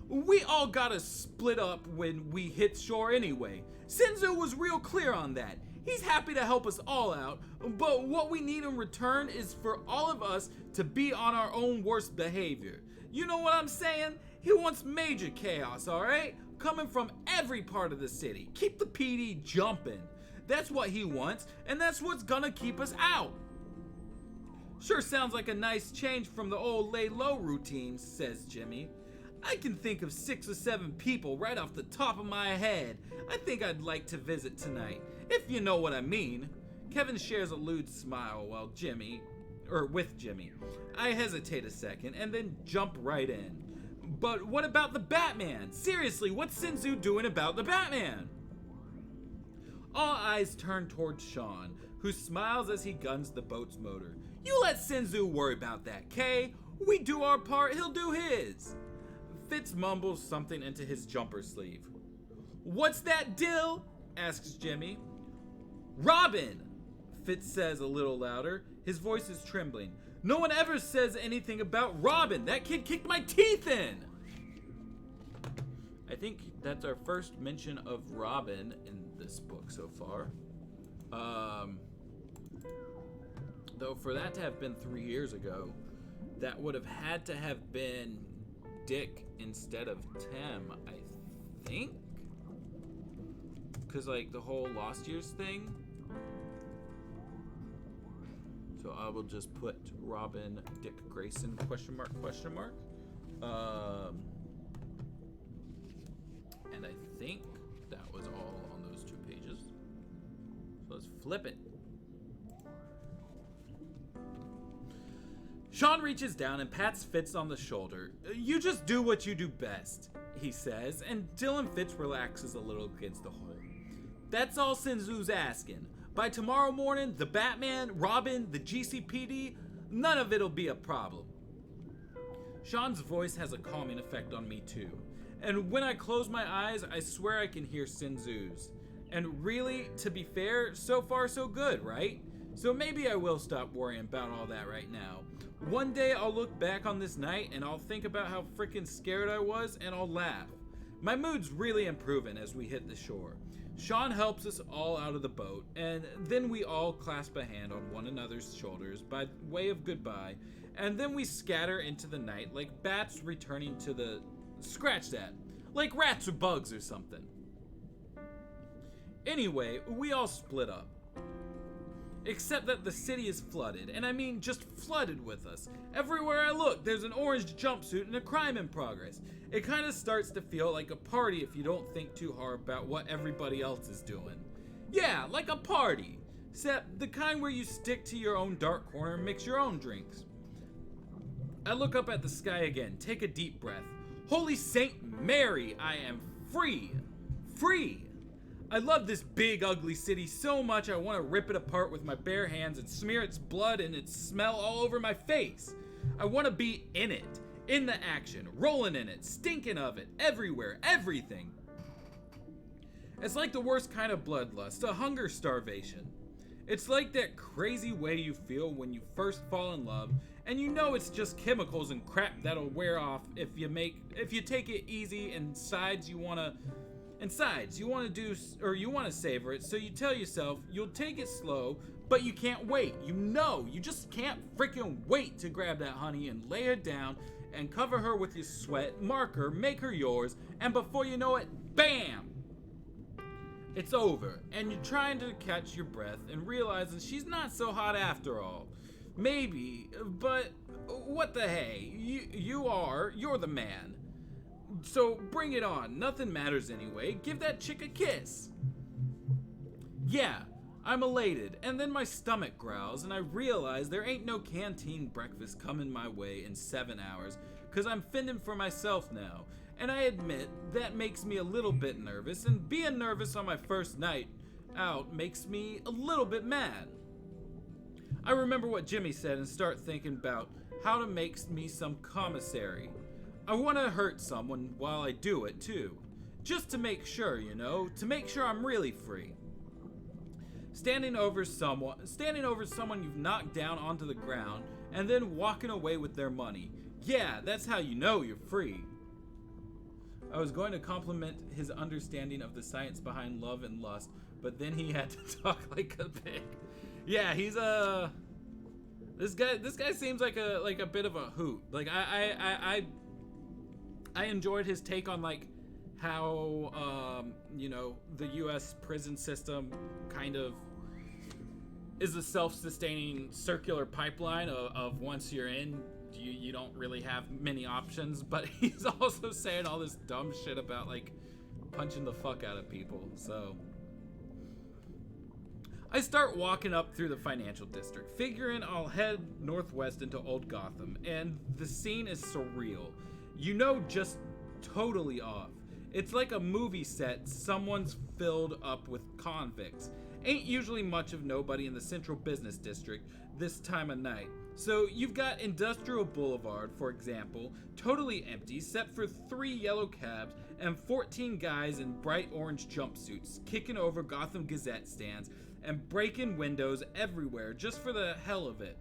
We all gotta split up when we hit shore anyway. Sin Tzu was real clear on that. He's happy to help us all out, but what we need in return is for all of us to be on our own worst behavior. You know what I'm saying? He wants major chaos, alright? Coming from every part of the city. Keep the PD jumping. That's what he wants, and that's what's gonna keep us out. Sure sounds like a nice change from the old lay low routine, says Jimmy. I can think of 6 or 7 people right off the top of my head I think I'd like to visit tonight, if you know what I mean. Kevin shares a lewd smile with Jimmy. I hesitate a second and then jump right in. But what about the Batman? Seriously, what's Sin Tzu doing about the Batman? All eyes turn towards Sean, who smiles as he guns the boat's motor. You let Sin Tzu worry about that, Kay? We do our part, he'll do his. Fitz mumbles something into his jumper sleeve. What's that, Dill? Asks Jimmy. Robin, Fitz says a little louder. His voice is trembling. No one ever says anything about Robin. That kid kicked my teeth in. I think that's our first mention of Robin in this book so far. Though for that to have been 3 years ago, that would have had to have been Dick instead of Tim, I think, because like the whole Lost Years thing. So I will just put Robin Dick Grayson question mark. And I think that was all on those 2 pages. So let's flip it. Sean reaches down and pats Fitz on the shoulder. You just do what you do best, he says, and Dylan Fitz relaxes a little against the hole. That's all Sin Tzu's asking. By tomorrow morning, the Batman, Robin, the GCPD, none of it'll be a problem. Sean's voice has a calming effect on me too. And when I close my eyes, I swear I can hear Sin Tzu's. And really, to be fair, so far so good, right? So maybe I will stop worrying about all that right now. One day I'll look back on this night and I'll think about how freaking scared I was and I'll laugh. My mood's really improving as we hit the shore. Sean helps us all out of the boat, and then we all clasp a hand on one another's shoulders by way of goodbye, and then we scatter into the night like bats returning to the... Scratch that. Like rats or bugs or something. Anyway, we all split up. Except that the city is flooded, and I mean just flooded with us. Everywhere I look, there's an orange jumpsuit and a crime in progress. It kind of starts to feel like a party if you don't think too hard about what everybody else is doing. Yeah, like a party. Except the kind where you stick to your own dark corner and mix your own drinks. I look up at the sky again, take a deep breath. Holy Saint Mary, I am free! Free! I love this big, ugly city so much I want to rip it apart with my bare hands and smear its blood and its smell all over my face. I want to be in it, in the action, rolling in it, stinking of it, everywhere, everything. It's like the worst kind of bloodlust, a hunger starvation. It's like that crazy way you feel when you first fall in love, and you know it's just chemicals and crap that'll wear off if you take it easy, and besides you want to savor it, so you tell yourself you'll take it slow, but you can't wait. You just can't freaking wait to grab that honey and lay her down and cover her with your sweat, mark her, make her yours, and before you know it, bam! It's over, and you're trying to catch your breath and realizing she's not so hot after all. Maybe, but what the hey? You're the man. So bring it on, nothing matters anyway, give that chick a kiss. Yeah, I'm elated, and then my stomach growls and I realize there ain't no canteen breakfast coming my way in 7 hours, cause I'm fending for myself now, and I admit that makes me a little bit nervous, and being nervous on my first night out makes me a little bit mad. I remember what Jimmy said and start thinking about how to make me some commissary. I want to hurt someone while I do it too. Just to make sure, to make sure I'm really free. Standing over someone you've knocked down onto the ground and then walking away with their money. Yeah, that's how you know you're free. I was going to compliment his understanding of the science behind love and lust, but then he had to talk like a pig. Yeah, he's this guy seems like a bit of a hoot. Like I enjoyed his take on like how the US prison system kind of is a self-sustaining circular pipeline of once you're in, you don't really have many options, but he's also saying all this dumb shit about like punching the fuck out of people. So I start walking up through the financial district, figuring I'll head northwest into Old Gotham, and the scene is surreal. Just totally off. It's like a movie set someone's filled up with convicts. Ain't usually much of nobody in the central business district this time of night. So you've got Industrial Boulevard, for example, totally empty except for 3 yellow cabs and 14 guys in bright orange jumpsuits kicking over Gotham Gazette stands and breaking windows everywhere just for the hell of it.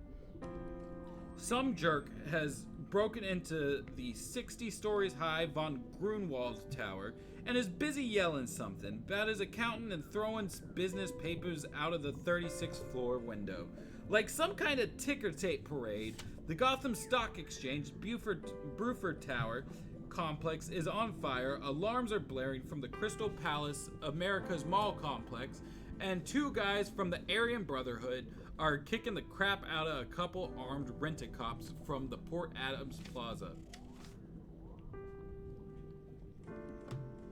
Some jerk has broken into the 60 stories high von Grunwald Tower and is busy yelling something about his accountant and throwing business papers out of the 36th floor window. Like some kind of ticker tape parade, the Gotham Stock Exchange Bruford Tower complex is on fire, alarms are blaring from the Crystal Palace America's Mall complex, and 2 guys from the Aryan Brotherhood are kicking the crap out of a couple armed rent-a-cops from the Port Adams Plaza.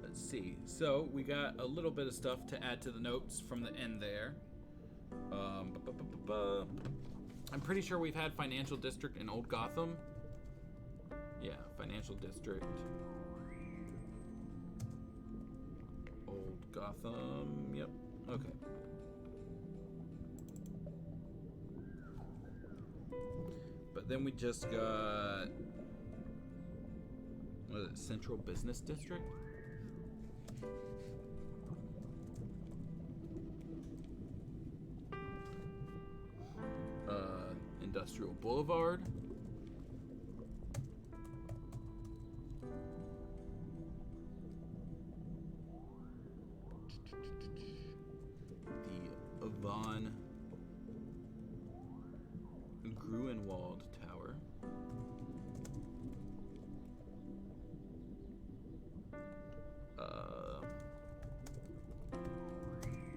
Let's see. So we got a little bit of stuff to add to the notes from the end there. I'm pretty sure we've had Financial District in Old Gotham. Yeah, Financial District. Old Gotham. Yep. Okay. But then we just got, what is it, Central Business District? Industrial Boulevard. The von Grunwald Tower.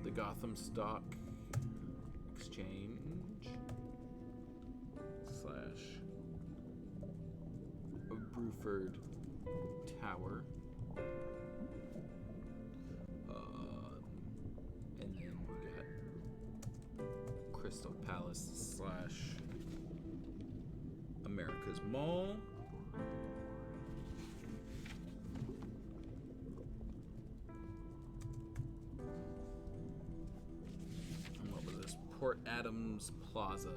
The Gotham Stock Exchange. covered tower. And then we got Crystal Palace / America's Mall. And what was this? Port Adams Plaza.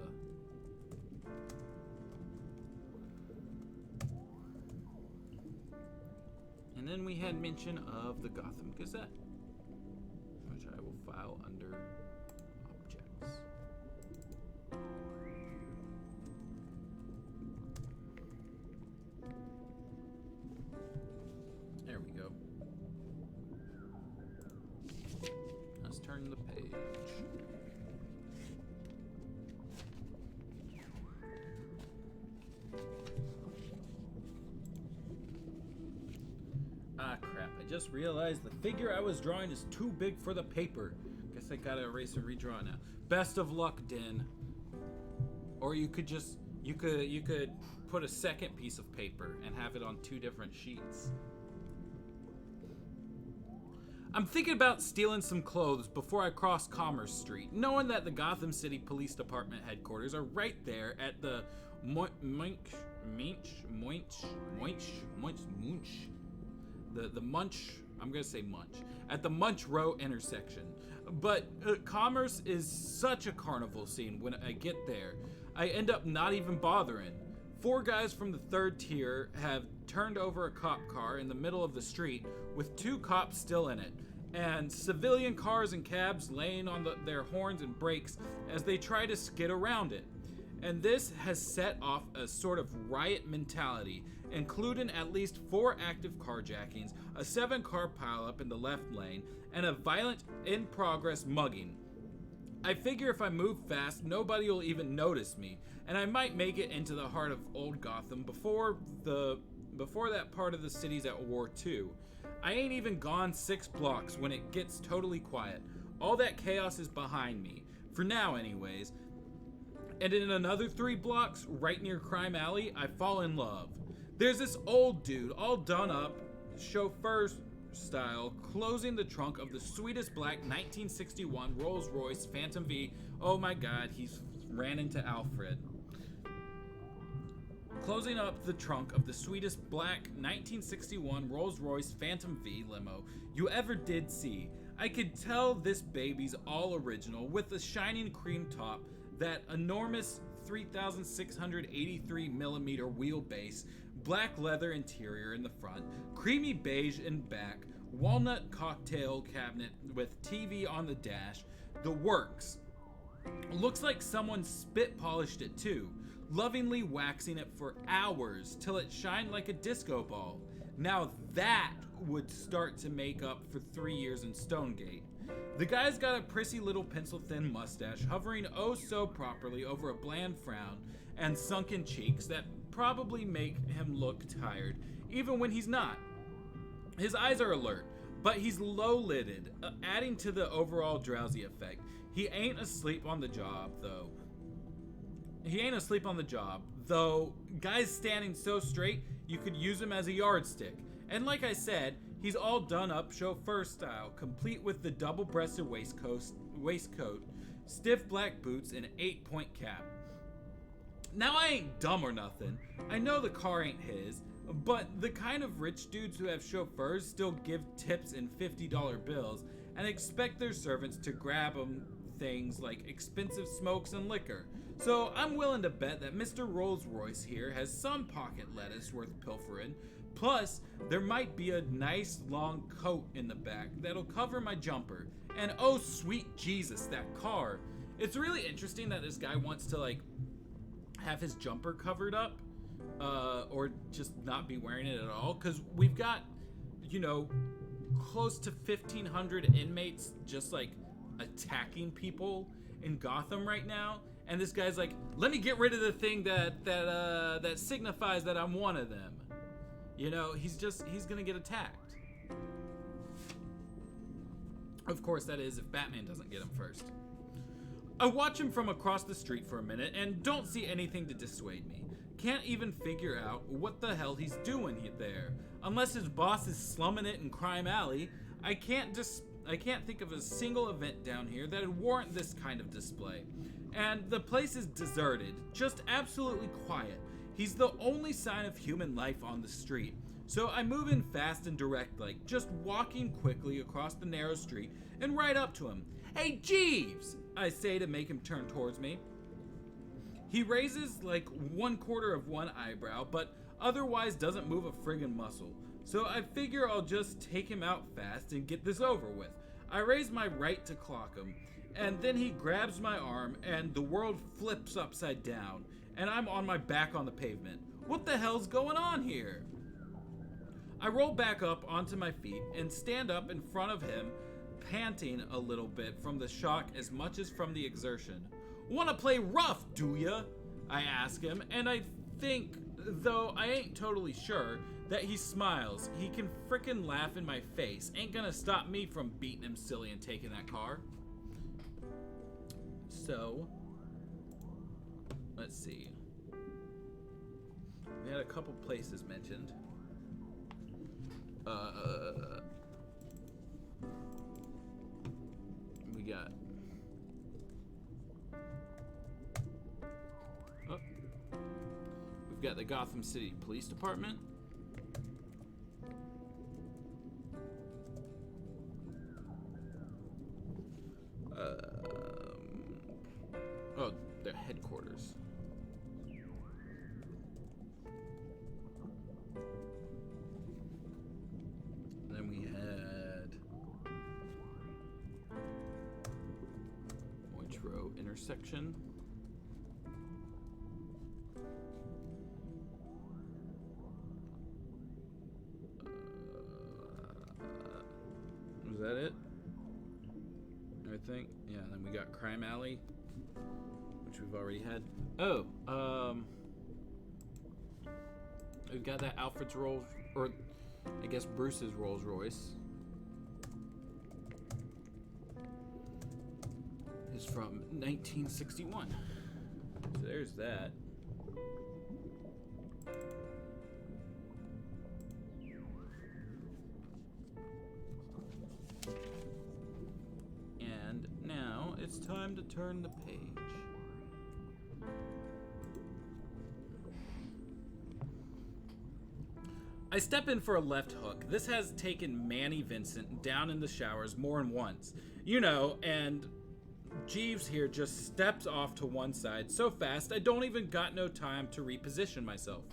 And then we had mention of the Gotham Gazette, which I will file under objects. There we go. Let's turn the page. Ah, crap. I just realized the figure I was drawing is too big for the paper. Guess I gotta erase and redraw now. Best of luck, Den. Or you could just, you could put a second piece of paper and have it on 2 different sheets. I'm thinking about stealing some clothes before I cross Commerce Street, knowing that the Gotham City Police Department headquarters are right there at the the Munch, I'm gonna say Munch, at the Munch Row intersection. But Commerce is such a carnival scene. When I get there, I end up not even bothering. 4 guys from the 3rd tier have turned over a cop car in the middle of the street with 2 cops still in it, and civilian cars and cabs laying on their horns and brakes as they try to skid around it. And this has set off a sort of riot mentality, including at least 4 active carjackings, a 7-car pileup in the left lane, and a violent in-progress mugging. I figure if I move fast, nobody will even notice me, and I might make it into the heart of old Gotham before that part of the city's at war too. I ain't even gone 6 blocks when it gets totally quiet. All that chaos is behind me, for now anyways. And in another 3 blocks, right near Crime Alley, I fall in love. There's this old dude, all done up, chauffeur style, closing the trunk of the sweetest black 1961 Rolls-Royce Phantom V. Oh my god, he's ran into Alfred. Closing up the trunk of the sweetest black 1961 Rolls-Royce Phantom V limo you ever did see. I could tell this baby's all original with the shining cream top, that enormous 3,683 millimeter wheelbase, black leather interior in the front, creamy beige in back, walnut cocktail cabinet with TV on the dash, the works. Looks like someone spit polished it too, lovingly waxing it for hours till it shined like a disco ball. Now that would start to make up for 3 years in Stonegate. The guy's got a prissy little pencil-thin mustache hovering oh so properly over a bland frown and sunken cheeks that probably make him look tired, even when he's not. His eyes are alert, but he's low-lidded, adding to the overall drowsy effect. He ain't asleep on the job, though. Guy's standing so straight, you could use him as a yardstick. And like I said, he's all done up chauffeur style, complete with the double-breasted waistcoat, stiff black boots, and 8-point cap. Now I ain't dumb or nothing. I know the car ain't his, but the kind of rich dudes who have chauffeurs still give tips in $50 bills and expect their servants to grab them things like expensive smokes and liquor. So I'm willing to bet that Mr. Rolls-Royce here has some pocket lettuce worth pilfering. Plus, there might be a nice long coat in the back that'll cover my jumper. And oh sweet Jesus, that car. It's really interesting that this guy wants to like have his jumper covered up, or just not be wearing it at all, because we've got, you know, close to 1,500 inmates just like attacking people in Gotham right now, and this guy's like, let me get rid of the thing that signifies that I'm one of them. You know, he's gonna get attacked. Of course, that is if Batman doesn't get him first. I watch him from across the street for a minute and don't see anything to dissuade me. can't even figure out what the hell he's doing there. Unless his boss is slumming it in Crime Alley, I can't think of a single event down here that would warrant this kind of display. And the place is deserted, just absolutely quiet. He's the only sign of human life on the street. So I move in fast and direct, like just walking quickly across the narrow street and right up to him. "Hey, Jeeves!" I say to make him turn towards me. He raises like 1/4 of one eyebrow, but otherwise doesn't move a friggin' muscle. So I figure I'll just take him out fast and get this over with. I raise my right to clock him, and then he grabs my arm and the world flips upside down, and I'm on my back on the pavement. What the hell's going on here? I roll back up onto my feet and stand up in front of him, panting a little bit from the shock as much as from the exertion. "Wanna play rough, do ya?" I ask him, and I think, though I ain't totally sure, that he smiles. He can frickin' laugh in my face. Ain't gonna stop me from beating him silly and taking that car. So, let's see. We had a couple places mentioned. We got... Oh. We've got the Gotham City Police Department. Oh, their headquarters. Then we had which row? Intersection. Was that it? I think. Yeah, and then we got Crime Alley, which we've already had. Oh, we've got that Alfred's Rolls, or I guess Bruce's Rolls Royce. Is from 1961. So there's that. And now it's time to turn the page. I step in for a left hook. This has taken Manny Vincent down in the showers more than once. You know, and Jeeves here just steps off to one side so fast I don't even got no time to reposition myself.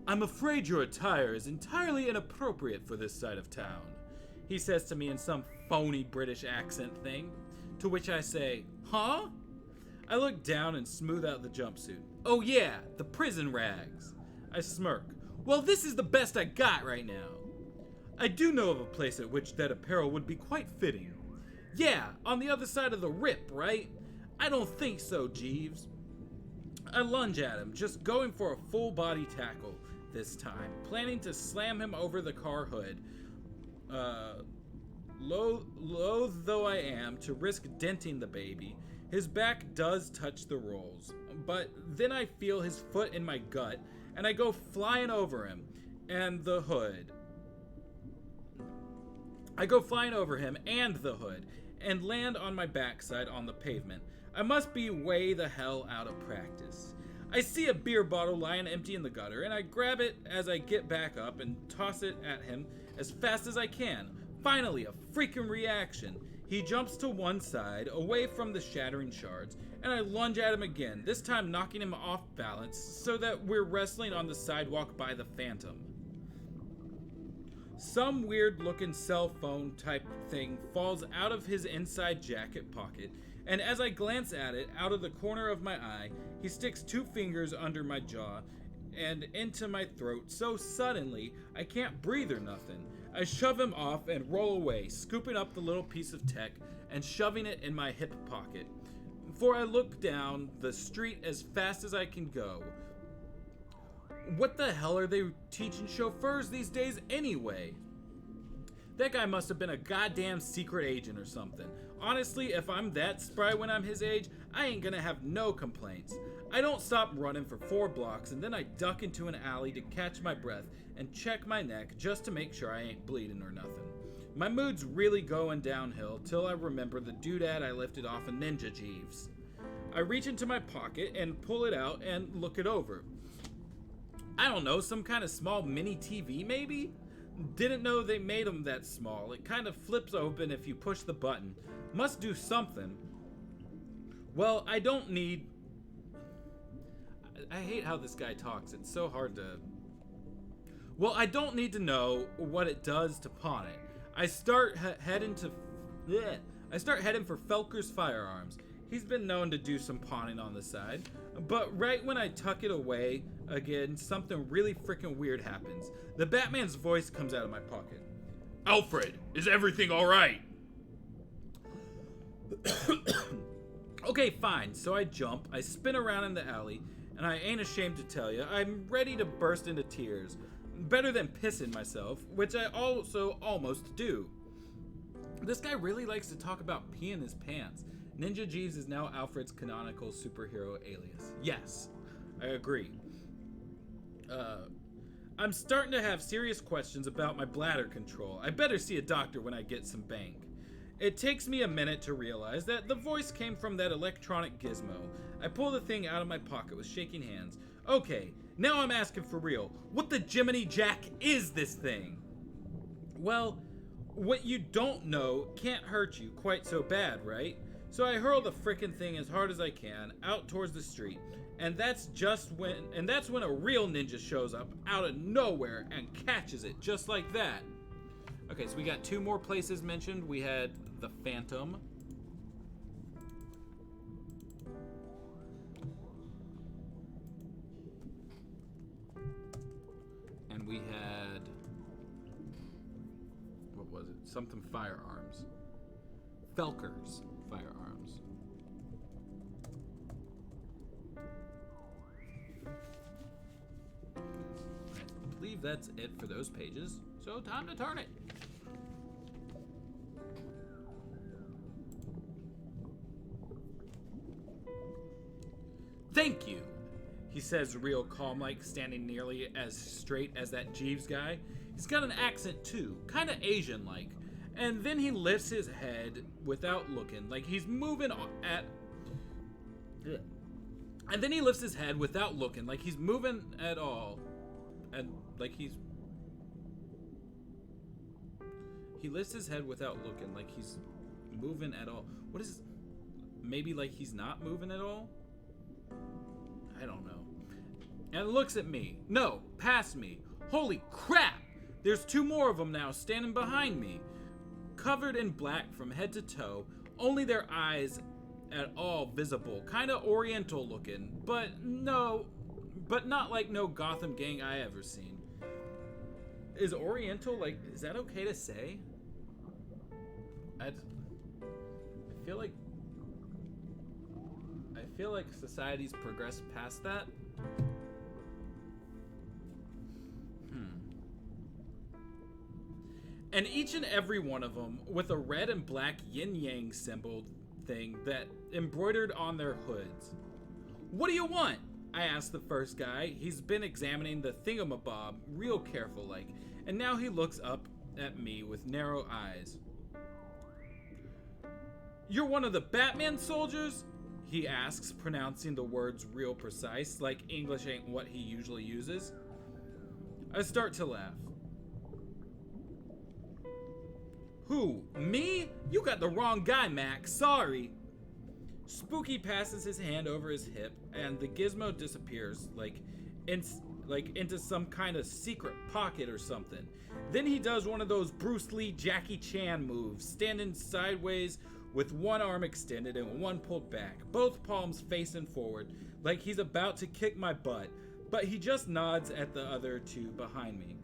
"I'm afraid your attire is entirely inappropriate for this side of town," he says to me in some phony British accent thing, to which I say, "Huh?" I look down and smooth out the jumpsuit. "Oh yeah, the prison rags." I smirk. "Well, this is the best I got right now." "I do know of a place at which that apparel would be quite fitting." "Yeah, on the other side of the rip, right?" "I don't think so, Jeeves." I lunge at him, just going for a full body tackle this time, planning to slam him over the car hood. Loath though I am to risk denting the baby, his back does touch the rolls, but then I feel his foot in my gut, and I go flying over him and the hood. I go flying over him and the hood, and land on my backside on the pavement. I must be way the hell out of practice. I see a beer bottle lying empty in the gutter, and I grab it as I get back up and toss it at him as fast as I can. Finally, a freaking reaction. He jumps to one side, away from the shattering shards, and I lunge at him again, this time knocking him off balance so that we're wrestling on the sidewalk by the Phantom. Some weird-looking cell phone type thing falls out of his inside jacket pocket, and as I glance at it out of the corner of my eye, he sticks 2 fingers under my jaw and into my throat so suddenly I can't breathe or nothing. I shove him off and roll away, scooping up the little piece of tech and shoving it in my hip pocket. For I look down the street as fast as I can go. What the hell are they teaching chauffeurs these days anyway? That guy must have been a goddamn secret agent or something. Honestly, if I'm that spry when I'm his age, I ain't gonna have no complaints. I don't stop running for 4 blocks, and then I duck into an alley to catch my breath and check my neck just to make sure I ain't bleeding or nothing. My mood's really going downhill till I remember the doodad I lifted off of Ninja Jeeves. I reach into my pocket and pull it out and look it over. I don't know, some kind of small mini TV maybe? Didn't know they made them that small. It kind of flips open if you push the button. Must do something. Well, I don't need... I hate how this guy talks. It's so hard to... Well, I don't need to know what it does to pawn it. I start heading for Felker's Firearms. He's been known to do some pawning on the side. But right when I tuck it away again, something really freaking weird happens. The Batman's voice comes out of my pocket. Alfred, is everything all right? Okay, fine. So I jump, I spin around in the alley, and I ain't ashamed to tell you, I'm ready to burst into tears. Better than pissing myself, which I also almost do. This guy really likes to talk about peeing his pants. Ninja Jeeves is now Alfred's canonical superhero alias. Yes, I agree. I'm starting to have serious questions about my bladder control. I better see a doctor when I get some bank. It takes me a minute to realize that the voice came from that electronic gizmo. I pull the thing out of my pocket with shaking hands. Okay, now I'm asking for real. What the Jiminy Jack is this thing? Well, what you don't know can't hurt you quite so bad, right? So I hurl the frickin' thing as hard as I can out towards the street, and that's when a real ninja shows up out of nowhere and catches it just like that. Okay, so we got 2 more places mentioned. We had the Phantom. And we had, what was it? Something Firearms. Felker's Firearms. I believe that's it for those pages. So time to turn it. Thank you, he says real calm like, standing nearly as straight as that Jeeves guy. He's got an accent too, kinda Asian like. And then he lifts his head without looking, like he's moving at... And then he lifts his head without looking, like he's moving at all. And like he's... He lifts his head without looking, like he's moving at all. What is... Maybe like he's not moving at all? I don't know. And looks at me. No, past me. Holy crap! There's 2 more of them now standing behind me. Covered in black from head to toe, only their eyes at all visible. Kinda oriental looking, but not like no Gotham gang I ever seen. Is oriental, like, is that okay to say? I feel like society's progressed past that. And each and every one of them with a red and black yin-yang symbol thing that embroidered on their hoods. What do you want? I asked the first guy. He's been examining the thingamabob real careful like, and now he looks up at me with narrow eyes. You're one of the Batman soldiers? He asks, pronouncing the words real precise, like English ain't what he usually uses. I start to laugh. Who? Me? You got the wrong guy, Mac. Sorry. Spooky passes his hand over his hip, and the gizmo disappears, like into some kind of secret pocket or something. Then he does one of those Bruce Lee Jackie Chan moves, standing sideways with one arm extended and one pulled back, both palms facing forward, like he's about to kick my butt, but he just nods at the other 2 behind me.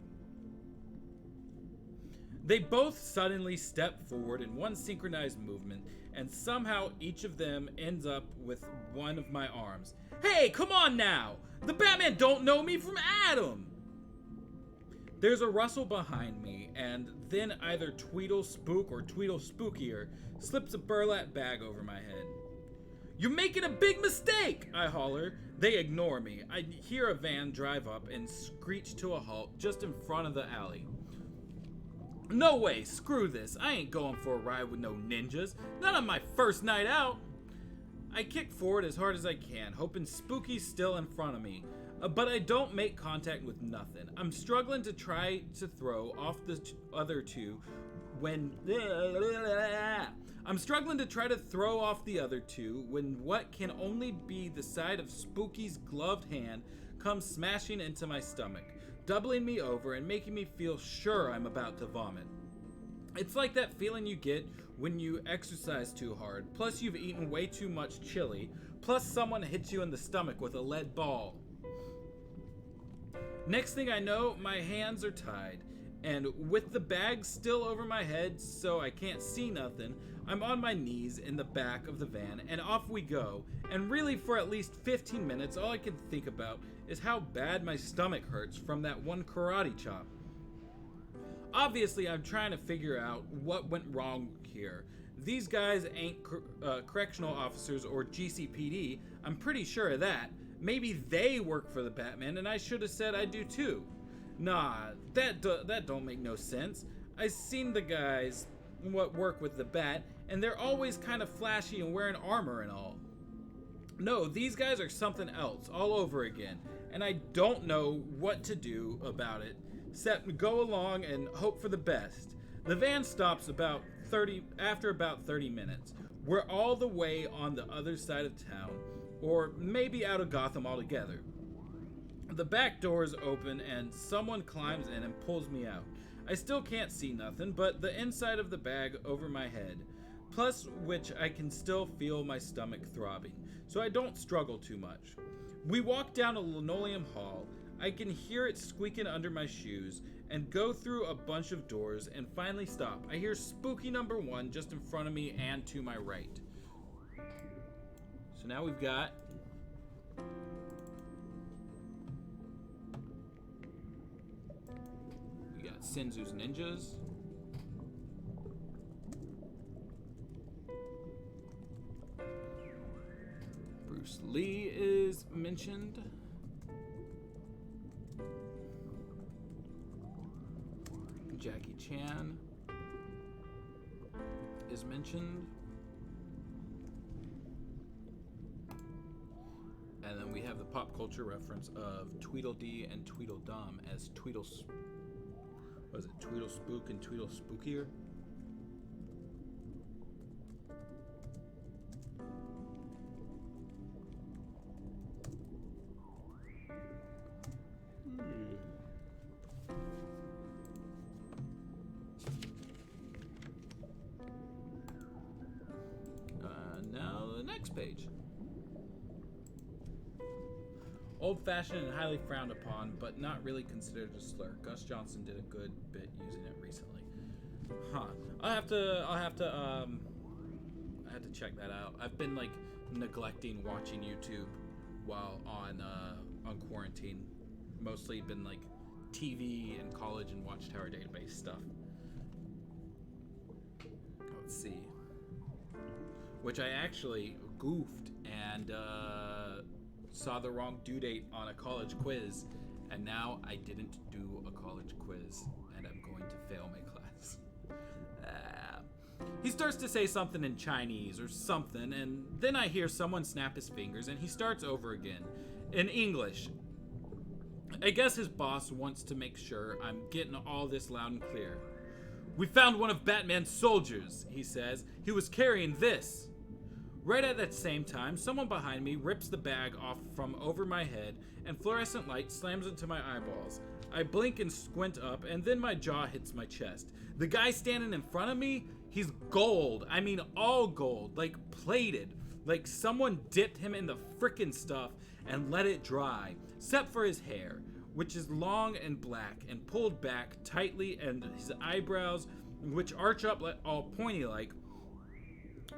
They both suddenly step forward in one synchronized movement, and somehow each of them ends up with one of my arms. Hey, come on now! The Batman don't know me from Adam! There's a rustle behind me, and then either Tweedle Spook or Tweedle Spookier slips a burlap bag over my head. "You're making a big mistake!" I holler. They ignore me. I hear a van drive up and screech to a halt just in front of the alley. "No way, screw this. I ain't going for a ride with no ninjas. Not on my first night out." I kick forward as hard as I can, hoping Spooky's still in front of me. But I don't make contact with nothing. I'm struggling to try to throw off the other two when what can only be the side of Spooky's gloved hand comes smashing into my stomach, doubling me over and making me feel sure I'm about to vomit. It's like that feeling you get when you exercise too hard, plus you've eaten way too much chili, plus someone hits you in the stomach with a lead ball. Next thing I know, my hands are tied, and with the bag still over my head so I can't see nothing, I'm on my knees in the back of the van, and off we go. And really, for at least 15 minutes, all I can think about is how bad my stomach hurts from that one karate chop. Obviously, I'm trying to figure out what went wrong here. These guys ain't correctional officers or GCPD, I'm pretty sure of that. Maybe they work for the Batman, and I should have said I do too. Nah, that don't make no sense. I seen the guys what work with the Bat, and they're always kind of flashy and wearing armor and all. No, these guys are something else all over again, and I don't know what to do about it, except go along and hope for the best. The van stops after about 30 minutes. We're all the way on the other side of town, or maybe out of Gotham altogether. The back door is open and someone climbs in and pulls me out. I still can't see nothing but the inside of the bag over my head, plus which I can still feel my stomach throbbing, so I don't struggle too much. We walk down a linoleum hall. I can hear it squeaking under my shoes and go through a bunch of doors and finally stop. I hear Spooky number 1 just in front of me and to my right. So now we've got Sin Tzu's ninjas. Bruce Lee is mentioned. Jackie Chan is mentioned. And then we have the pop culture reference of Tweedledee and Tweedledum as Tweedle Spook and Tweedle Spookier? Now the next page. Old-fashioned and highly frowned upon, but not really considered a slur. Gus Johnson did a good bit using it recently. I had to check that out. I've been neglecting watching YouTube while on quarantine. Mostly been TV and college and Watchtower database stuff. Let's see. Which I actually goofed and saw the wrong due date on a college quiz, and now I didn't do a college quiz, and I'm going to fail my class. He starts to say something in Chinese or something, and then I hear someone snap his fingers, and he starts over again in English. I guess his boss wants to make sure I'm getting all this loud and clear. "We found one of Batman's soldiers," he says. "He was carrying this." Right at that same time, someone behind me rips the bag off from over my head, and fluorescent light slams into my eyeballs. I blink and squint up, and then my jaw hits my chest. The guy standing in front of me, he's gold. I mean all gold, plated. Like someone dipped him in the frickin' stuff and let it dry, except for his hair, which is long and black and pulled back tightly, and his eyebrows, which arch up all pointy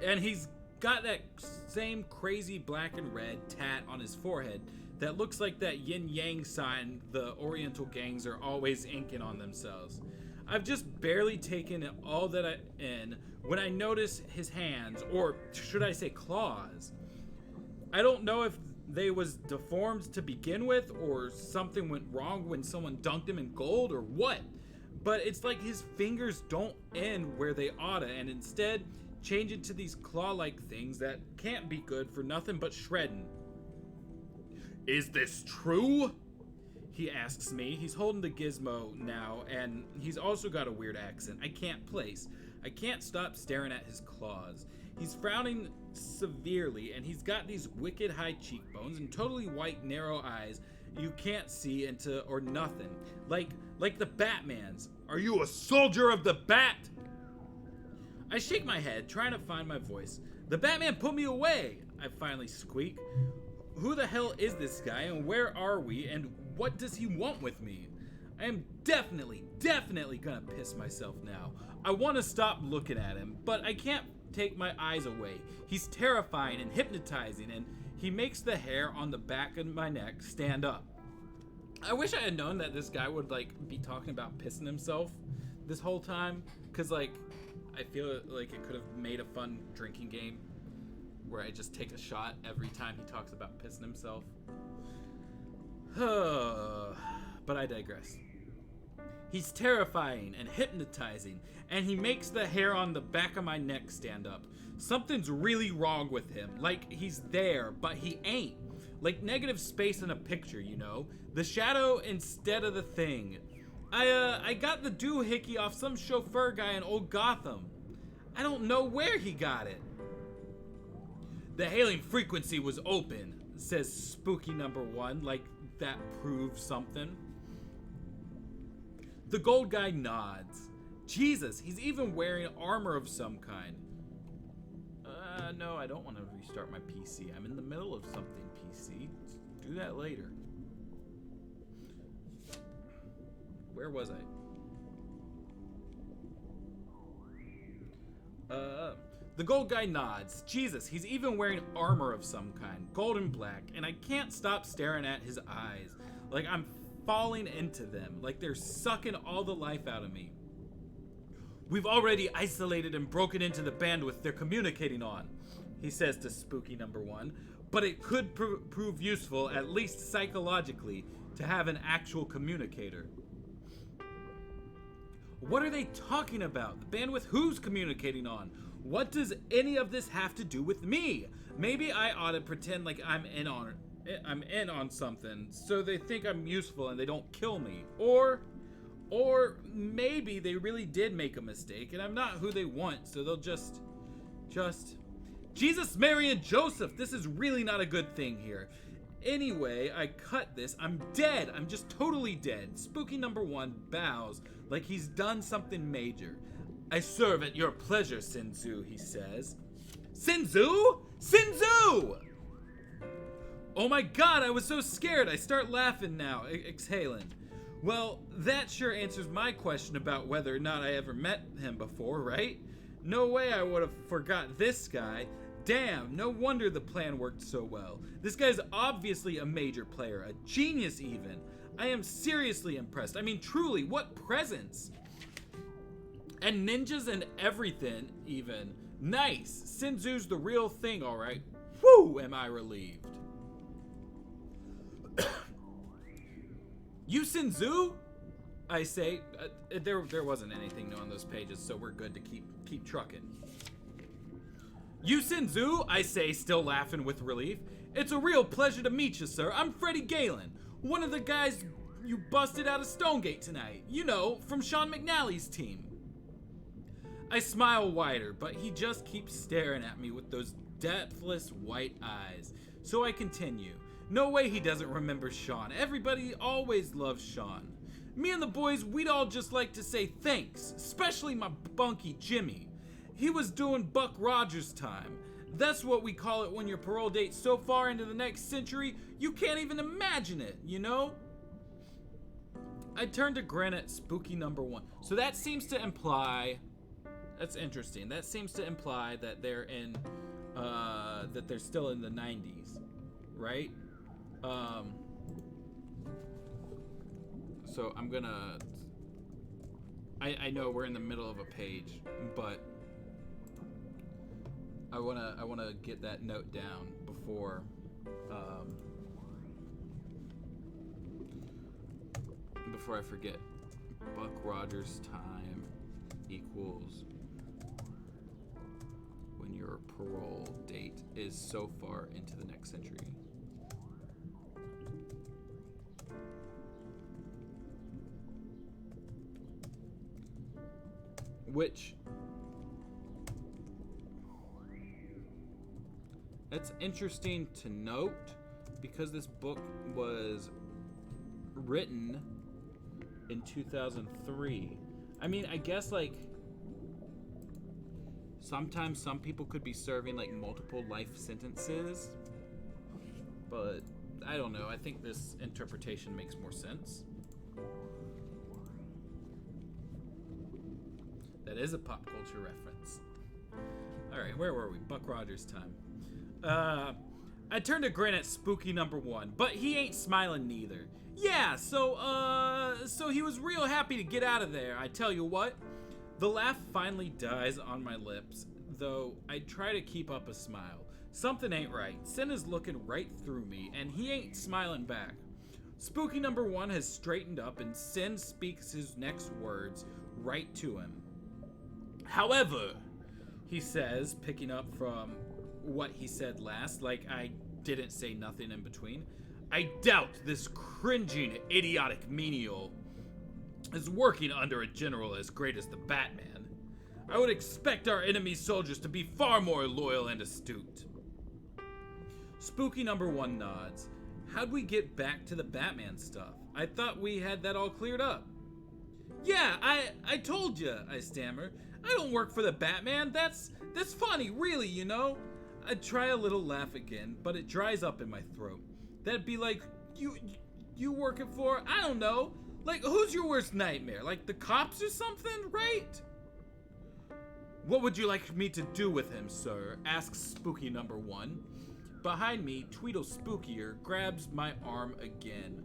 and he's got that same crazy black and red tat on his forehead that looks like that yin-yang sign the Oriental gangs are always inking on themselves. I've just barely taken it all that in when I notice his hands, or should I say claws. I don't know if they was deformed to begin with, or something went wrong when someone dunked him in gold, or what. But it's like his fingers don't end where they oughta, and instead change into these claw-like things that can't be good for nothing but shredding. Is this true? He asks me. He's holding the gizmo now, and he's also got a weird accent I can't place. I can't stop staring at his claws. He's frowning severely, and he's got these wicked high cheekbones and totally white, narrow eyes you can't see into or nothing. Like the Batman's. Are you a soldier of the Bat? I shake my head, trying to find my voice. The Batman put me away, I finally squeak. Who the hell is this guy, and where are we, and what does he want with me? I am definitely gonna piss myself now. I want to stop looking at him, but I can't take my eyes away. He's terrifying and hypnotizing, and he makes the hair on the back of my neck stand up. I wish I had known that this guy would be talking about pissing himself this whole time, because I feel like it could have made a fun drinking game where I just take a shot every time he talks about pissing himself. But I digress. He's terrifying and hypnotizing, and he makes the hair on the back of my neck stand up. Something's really wrong with him. Like he's there, but he ain't. Like negative space in a picture, you know? The shadow instead of the thing. I got the doohickey off some chauffeur guy in old Gotham. I don't know where he got it. The hailing frequency was open, says Spooky number 1, like that proves something. The gold guy nods. Jesus, he's even wearing armor of some kind. No, I don't want to restart my PC. I'm in the middle of something, PC. Do that later. Where was I? The gold guy nods. Jesus, he's even wearing armor of some kind, gold and black, and I can't stop staring at his eyes, like I'm falling into them, like they're sucking all the life out of me. We've already isolated and broken into the bandwidth they're communicating on, he says to Spooky number 1, but it could prove useful, at least psychologically, to have an actual communicator. What are they talking about? The bandwidth who's communicating on? What does any of this have to do with me? Maybe I ought to pretend like I'm in on something, so they think I'm useful and they don't kill me. Or maybe they really did make a mistake and I'm not who they want, so they'll just... Jesus, Mary, and Joseph, this is really not a good thing here. Anyway, I cut this. I'm dead. I'm just totally dead. Spooky number 1 bows like he's done something major. I serve at your pleasure, Sin Tzu, he says. Sin Tzu? Sin Tzu! Oh my god, I was so scared. I start laughing now, exhaling. Well, that sure answers my question about whether or not I ever met him before, right? No way I would have forgot this guy. Damn, no wonder the plan worked so well. This guy's obviously a major player, a genius even. I am seriously impressed. I mean, truly, what presence? And ninjas and everything, even. Nice. Sin Tzu's the real thing, all right. Whew, am I relieved. You Sin Tzu? I say. There wasn't anything new on those pages, so we're good to keep trucking. You Sin Tzu? I say, still laughing with relief. It's a real pleasure to meet you, sir. I'm Freddie Galen, one of the guys you busted out of Stonegate tonight. You know, from Sean McNally's team. I smile wider, but he just keeps staring at me with those depthless white eyes. So I continue. No way he doesn't remember Sean. Everybody always loves Sean. Me and the boys, we'd all just like to say thanks, especially my bunkie Jimmy. He was doing Buck Rogers time. That's what we call it when your parole date's so far into the next century, you can't even imagine it, you know? I turn to grin at Spooky number 1. So that seems to imply... That's interesting. That seems to imply that they're in, that they're still in the 90s, right? So I'm gonna. I know we're in the middle of a page, but I wanna get that note down before. Before I forget. Buck Rogers time equals when your parole date is so far into the next century. Which, that's interesting to note because this book was written in 2003. I mean, I guess like sometimes some people could be serving like multiple life sentences, but I don't know. I think this interpretation makes more sense. That is a pop culture reference. All right, where were we? Buck Rogers time. I turned a grin at Spooky number 1, but he ain't smiling neither. Yeah, so he was real happy to get out of there, I tell you what. The laugh finally dies on my lips, though I try to keep up a smile. Something ain't right. Sin is looking right through me, and he ain't smiling back. Spooky number 1 has straightened up, and Sin speaks his next words right to him. However, he says, picking up from what he said last, like I didn't say nothing in between, I doubt this cringing, idiotic menial is working under a general as great as the Batman. I would expect our enemy soldiers to be far more loyal and astute. Spooky number 1 nods. How'd we get back to the Batman stuff? I thought we had that all cleared up. Yeah, I told you, I stammer. I don't work for the Batman. That's funny, really, you know? I try a little laugh again, but it dries up in my throat. That'd be like, you working for, I don't know, like, who's your worst nightmare? Like, the cops or something, right? What would you like me to do with him, sir? Asks Spooky number 1. Behind me, Tweedle Spookier grabs my arm again,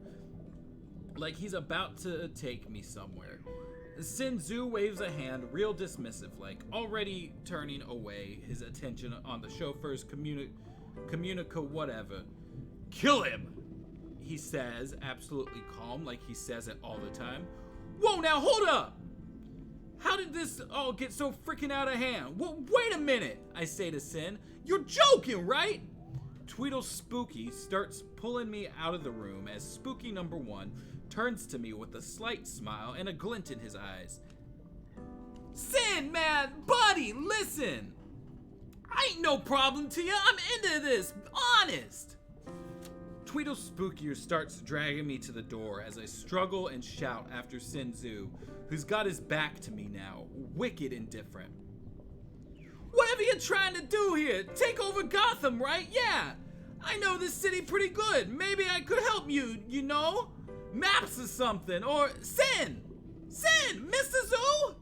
like he's about to take me somewhere. Sin Tzu waves a hand real dismissive like, already turning away his attention on the chauffeur's communica whatever. Kill him, he says, absolutely calm, like he says it all the time. Whoa, now hold up! How did this all get so freaking out of hand? Wait a minute, I say to Sin. You're joking, right? Tweedle Spooky starts pulling me out of the room as Spooky number 1 turns to me with a slight smile and a glint in his eyes. Sin, man, buddy, listen. I ain't no problem to you. I'm into this, honest. Tweedle Spookier starts dragging me to the door as I struggle and shout after Sin Tzu, who's got his back to me now, wicked indifferent. Whatever you're trying to do here, take over Gotham, right? Yeah, I know this city pretty good. Maybe I could help you, you know? Maps or something, or Sin, Mr. Zoo?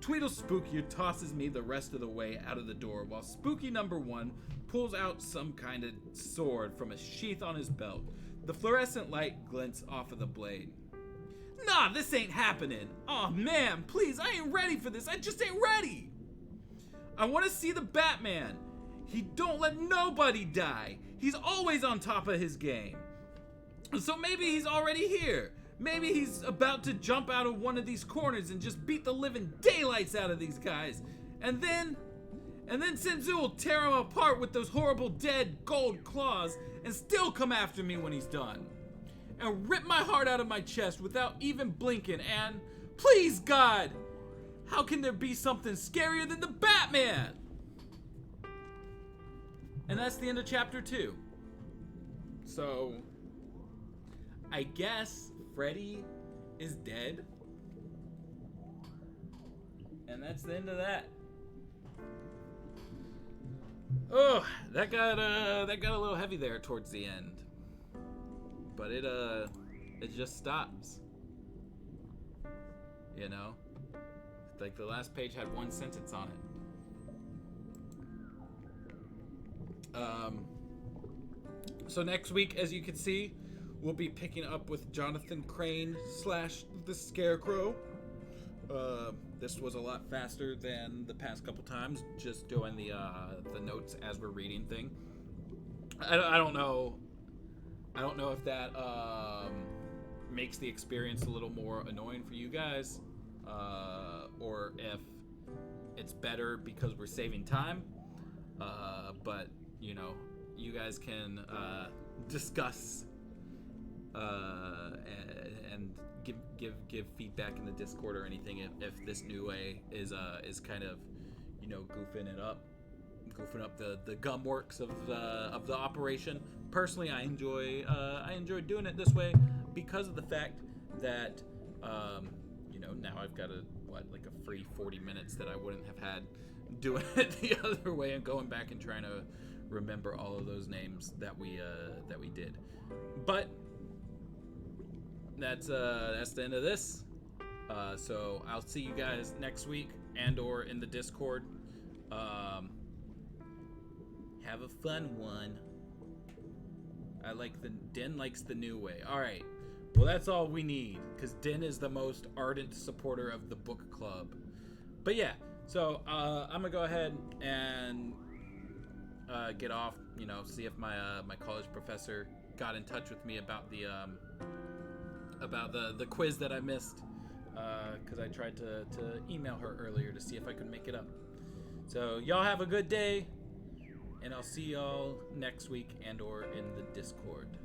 Tweedle Spookier tosses me the rest of the way out of the door while Spooky number 1 pulls out some kind of sword from a sheath on his belt. The fluorescent light glints off of the blade. Nah, this ain't happening. Aw, man, please, I ain't ready for this. I just ain't ready. I want to see the Batman. He don't let nobody die. He's always on top of his game. So maybe he's already here. Maybe he's about to jump out of one of these corners and just beat the living daylights out of these guys. And then Sin Tzu will tear him apart with those horrible dead gold claws and still come after me when he's done. And rip my heart out of my chest without even blinking and, please God, how can there be something scarier than the Batman? And that's the end of chapter 2. So, I guess Freddy is dead. And that's the end of that. Oh, that got a little heavy there towards the end. But it just stops. You know? Like the last page had one sentence on it. So next week, as you can see, we'll be picking up with Jonathan Crane / the Scarecrow. This was a lot faster than the past couple times, just doing the notes as we're reading thing. I don't know if that makes the experience a little more annoying for you guys, or if it's better because we're saving time. But you know, you guys can discuss and give feedback in the Discord or anything if this new way is kind of, you know, goofing up the gum works of the operation. Personally, I enjoy doing it this way because of the fact that you know, now I've got a free 40 minutes that I wouldn't have had doing it the other way and going back and trying to remember all of those names that we did. But that's the end of this. So I'll see you guys next week and or in the Discord. Have a fun one. Den likes the new way. All right. Well, that's all we need, because Den is the most ardent supporter of the book club. But yeah, so I'm gonna go ahead and get off. You know, see if my college professor got in touch with me about the quiz that I missed, because I tried to email her earlier to see if I could make it up. So y'all have a good day, and I'll see y'all next week and or in the Discord.